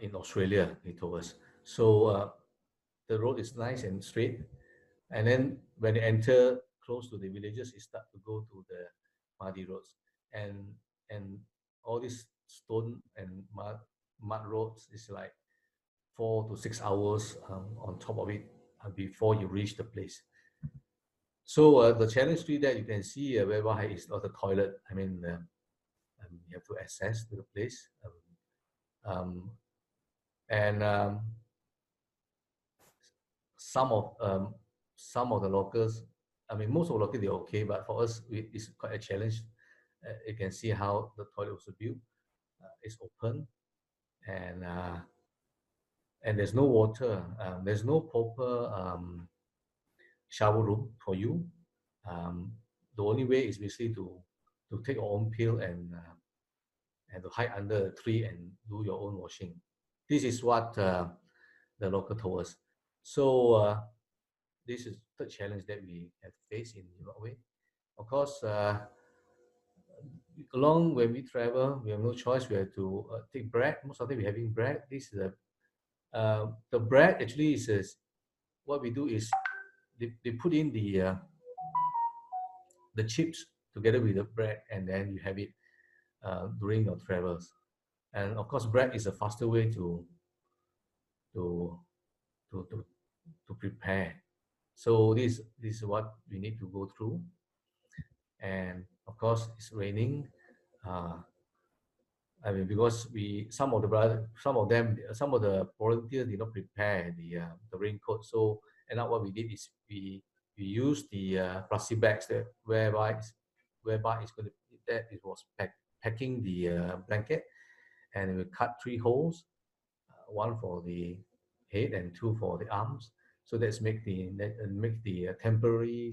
in Australia, he told us. So the road is nice and straight. And then when you enter close to the villages, you start to go to the muddy roads. And all these stone and mud roads is like 4 to 6 hours on top of it before you reach the place. So the challenge tree that you can see whereby is not the toilet. I mean, you have to access to the place. Some of the locals, I mean, most of the locals, they're okay, but for us, it's quite a challenge. You can see how the toilet was built. It's open, and there's no water. There's no proper shower room for you. The only way is basically to take your own pill and to hide under a tree and do your own washing. This is what the local told us. So this is the challenge that we have faced in Zimbabwe. Of course, along when we travel, we have no choice. We have to take bread. Most of the time we're having bread. This is the bread actually is what we do is they put in the chips together with the bread, and then you have it during your travels. And of course, bread is a faster way to prepare. So this is what we need to go through. And of course, it's raining. I mean, because some of the volunteers did not prepare the raincoat. So, and now what we did is we used the plastic bags whereby it's going to that it was packing the blanket, and we cut 3 holes, one for the head and 2 for the arms. So that's make the temporary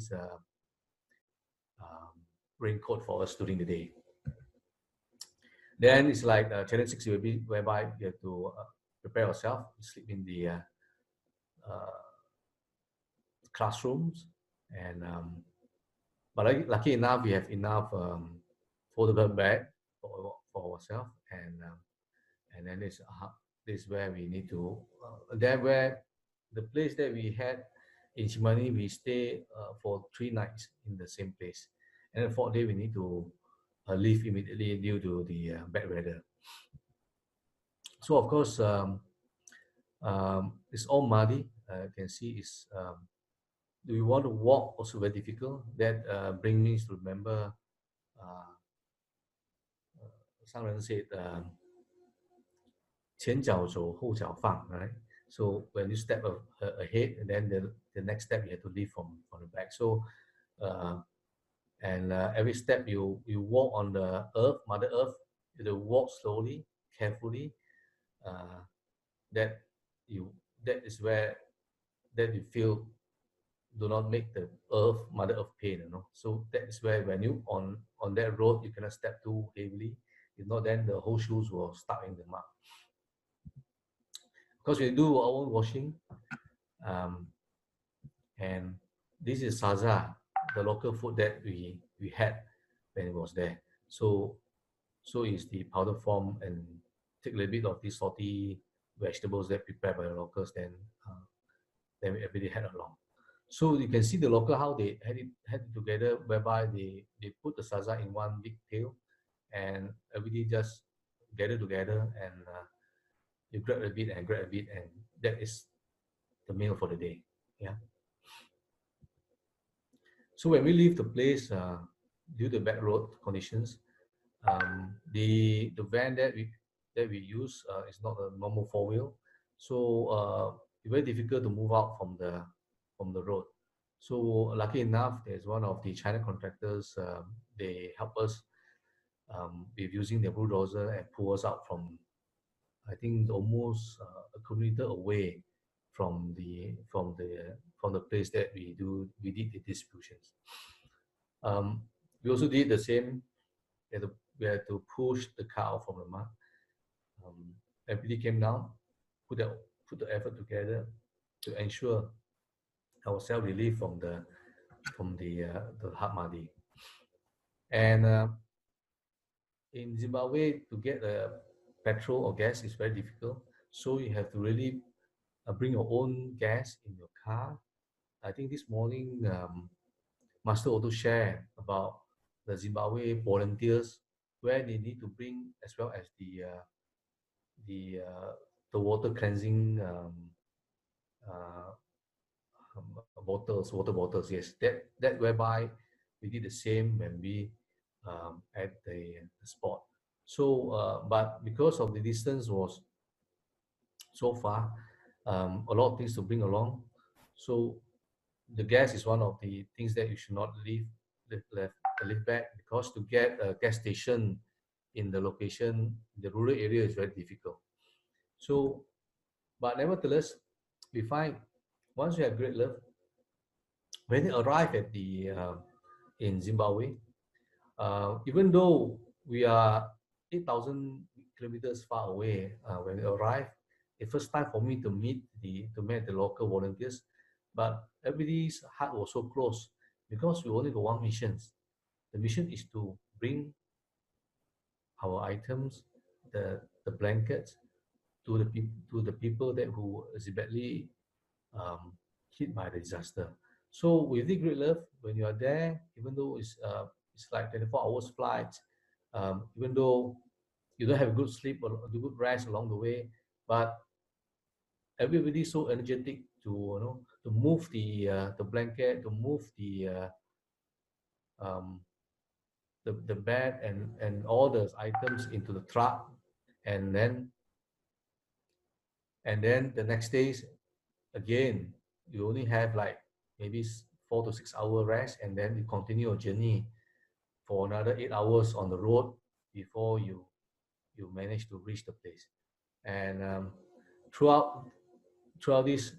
raincoat for us during the day. Then it's like challenge 6 will be whereby you have to prepare yourself, sleep in the classrooms, and but lucky enough we have enough foldable bag for ourselves, and then this is where we need to where the place that we had in Chimani, we stay for 3 nights in the same place, and the 4th day we need to leave immediately due to the bad weather. So of course, it's all muddy. You can see it's. Do you want to walk? Also very difficult. That brings me to remember. Someone said, 前脚走，后脚放, right? So when you step ahead, and then the next step you have to leave from the back. So every step you walk on the earth, Mother Earth, you walk slowly, carefully. That is where that you feel do not make the earth, Mother Earth pain, So that is where when you on that road, you cannot step too heavily. If not, then the whole shoes will stuck in the mud. Because we do our own washing, and this is saza, the local food that we had when it was there. So is the powder form, and take a little bit of these salty vegetables that prepared by the locals, then we everybody had along. So you can see the local how they had it together, whereby they put the saza in one big pail, and everybody just gather together, and you grab a bit and grab a bit, and that is the meal for the day. Yeah. So when we leave the place, due to bad road conditions, the van that we use is not a normal 4-wheel, so it's very difficult to move out from the road. So lucky enough, there's one of the China contractors. They help us with using their bulldozer and pull us out from, I think, almost a kilometer away from the place that we did the distributions. We also did the same. We had to push the car out from the mud. Everybody came down, put the effort together to ensure ourselves relief from the hard muddy. And in Zimbabwe, to get petrol or gas is very difficult. So you have to really bring your own gas in your car. I think this morning, Master also shared about the Zimbabwe volunteers, where they need to bring, as well as the water cleansing water bottles. Yes, that whereby we did the same when we at the spot. So, but because of the distance was so far, a lot of things to bring along. So the gas is one of the things that you should not leave back, because to get a gas station in the location, the rural area, is very difficult. So, but nevertheless, we find once you have great love, when you arrive at the in Zimbabwe, even though we are 8,000 kilometers far away, when we arrive, the first time for me to meet the local volunteers, but everybody's heart was so close because we only got one mission. The mission is to bring our items, the blankets, to the people that who is badly hit by the disaster. So with the great love, when you are there, even though it's like 24 hours flight, even though you don't have a good sleep or a good rest along the way, but everybody is so energetic to move the blanket, to move um, the bed and all those items into the truck, and then the next days again you only have like maybe 4 to 6 hour rest, and then you continue your journey for another 8 hours on the road before you manage to reach the place. And throughout this,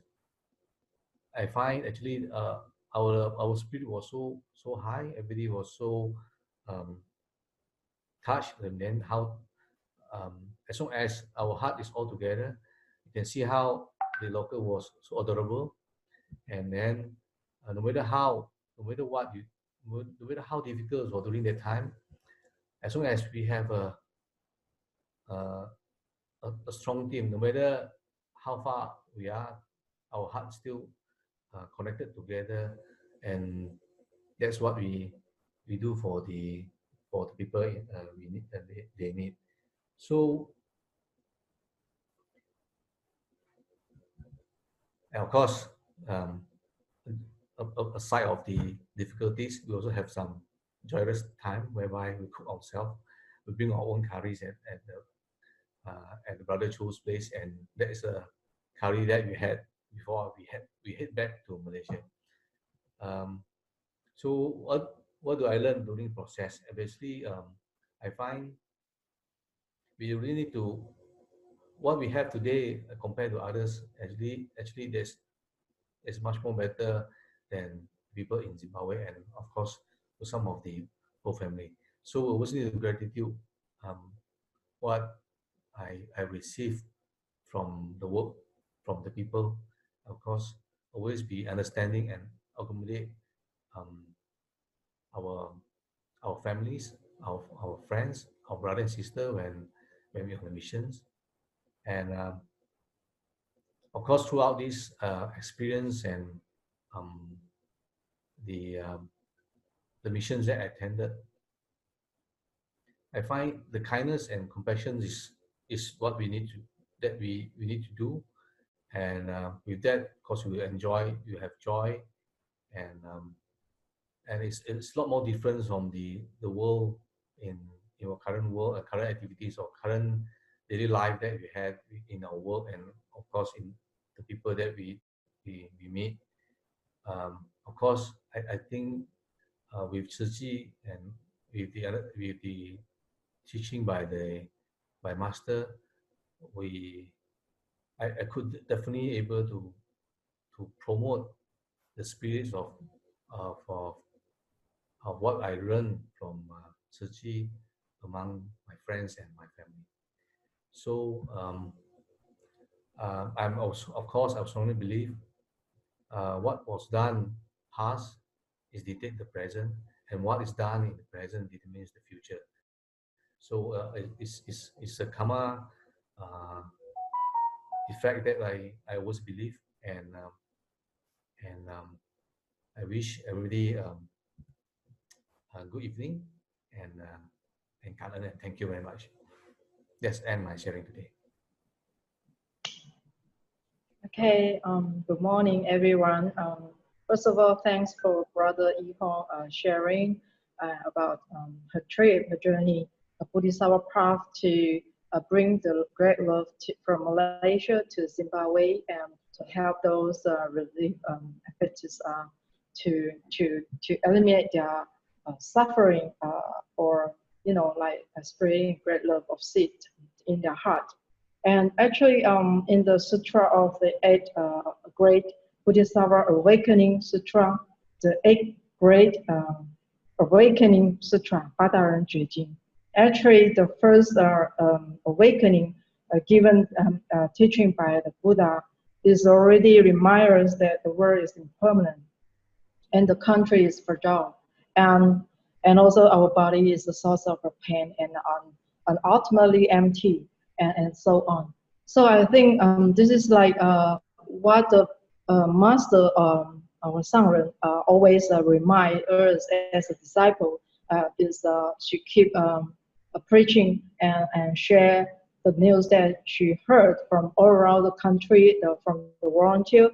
I find actually our spirit was so high. Everybody was so um, touched, and then how as long as our heart is all together, you can see how the local was so adorable. And then no matter how, no matter what you, no matter how difficult it was during that time, as long as we have a, a strong team, no matter how far we are, our hearts still connected together, and that's what we do for the people we need, they need. So, and of course, um, aside of the difficulties, we also have some joyous time whereby we cook ourselves. We bring our own curries at the Brother Cho's place, and that is a curry that we had before we head back to Malaysia. So what do I learn during process? Basically, I find we really need to what we have today compared to others. Actually, there's is much more better than people in Zimbabwe, and of course to some of the poor family. So we always need gratitude. What I receive from the work, from the people, of course, always be understanding and accommodate um, our families, our friends, our brother and sister when we're on the missions. And of course, throughout this experience and um, the missions that I attended, I find the kindness and compassion is what we need to we need to do. And with that, of course, you enjoy, you have joy, and it's a lot more different from the world in your current world, current activities, or current daily life that we had in our work, and of course in the people that we meet. Of course, I think with Tzu Chi and with the teaching by master, I could definitely able to promote the spirits of what I learned from Tzu Chi among my friends and my family. So I'm also, of course, I strongly believe what was done past is dictate the present, and what is done in the present determines the future. So it's a karma effect that I always believe, and I wish everybody a good evening, and thank you very much. That's end my sharing today. Okay, good morning, everyone. First of all, thanks for Brother Yihong sharing about her trip, her journey, a Bodhisattva path to bring the great love from Malaysia to Zimbabwe and to help those relief efforts to eliminate their suffering or, like spreading great love of seed in their heart. And actually, in the Sutra of the Eight Great Bodhisattva Awakening Sutra, the Eighth Great Awakening Sutra, Badaran Jing. Actually, the first awakening given teaching by the Buddha is already remind us that the world is impermanent and the country is fragile, and also our body is the source of pain and ultimately empty, and so on. So I think this is like what the master, our Sangren, always remind us as a disciple is to keep preaching and share the news that she heard from all around the country, from the volunteer,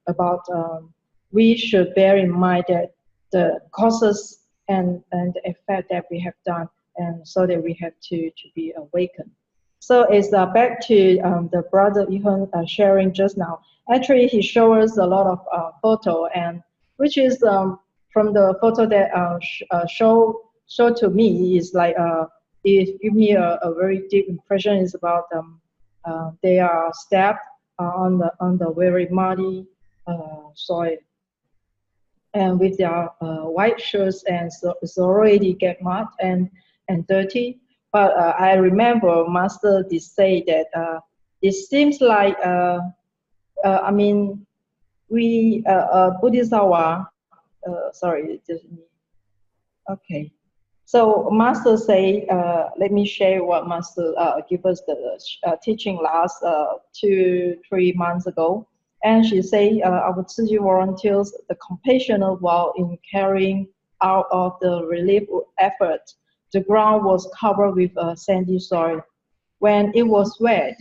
about we should bear in mind that the causes and the effect that we have done, and so that we have to be awakened. So it's back to the brother Ihon sharing just now. Actually, he showed us a lot of photo, and which is from the photo that showed to me is like it give me a very deep impression. Is about they are stepped on the very muddy soil, and with their white shirts, and so it's already get mud and dirty. But I remember Master did say that it seems like I mean we Bodhisattva. Sorry, just okay. So Master say, let me share what Master give us the teaching last 2-3 months ago. And she say our Tzu Chi volunteers the compassionate while in carrying out of the relief effort. The ground was covered with sandy soil. When it was wet,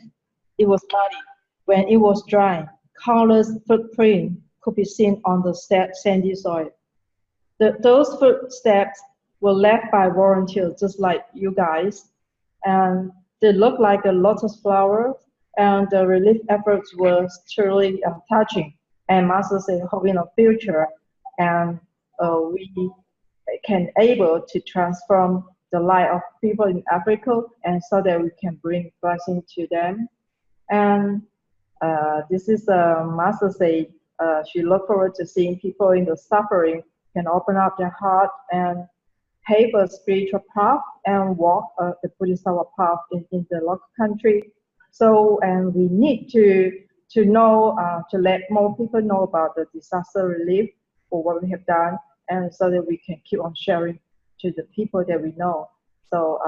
it was muddy. When it was dry, countless footprints could be seen on the sandy soil. Those footsteps were left by volunteers, just like you guys, and they looked like a lotus flower, and the relief efforts were truly touching. And Master said, hope in the future, and we can able to transform the life of people in Africa, and so that we can bring blessing to them. And this is Master say she look forward to seeing people in the suffering can open up their heart and pave a spiritual path and walk the Bodhisattva path in the local country. So, and we need to know, to let more people know about the disaster relief for what we have done, and so that we can keep on sharing to the people that we know. So,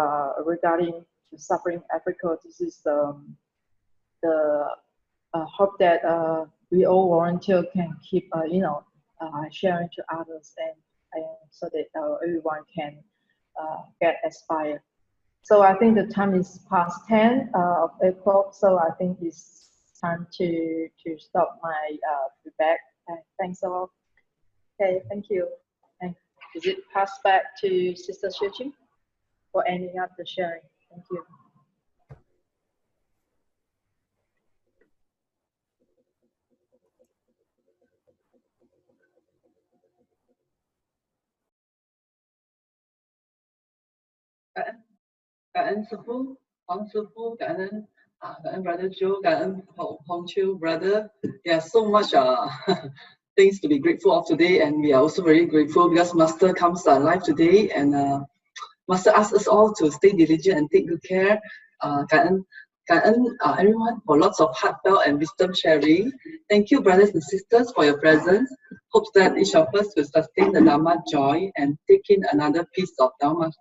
regarding the suffering Africa, this is the hope that we all volunteer can keep, sharing to others, and so that everyone can get inspired. So I think the time is past 10 of April, so I think it's time to stop my feedback. Thanks all. Okay, thank you. And is it passed back to Sister Tzu Chi for ending up the sharing? Thank you. Cảm ơn sư phụ, cảm ơn brother Joe, cảm ơn Hong Chiu brother. There are so much things to be grateful of today, and we are also very grateful because Master comes alive today, and Master asks us all to stay diligent and take good care. Cảm ơn everyone for lots of heartfelt and wisdom sharing. Thank you, brothers and sisters, for your presence. Hope that each of us will sustain the Dharma joy and take in another piece of Dharma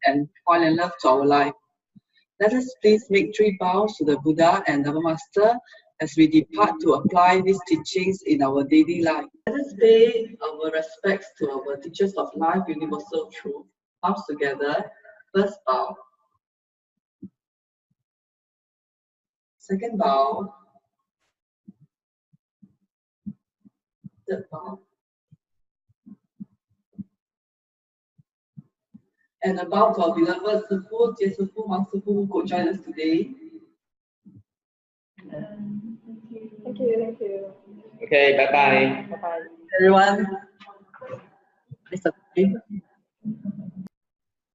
and Hualien love to our life. Let us please make 3 bows to the Buddha and Dharma Master as we depart to apply these teachings in our daily life. Let us pay our respects to our teachers of life, universal truth. Bows together. First bow. Second bow. Third bow. And about our beloved Skillful, Skillful, Master who could join us today. Thank you. Okay, bye-bye. Bye-bye. Everyone.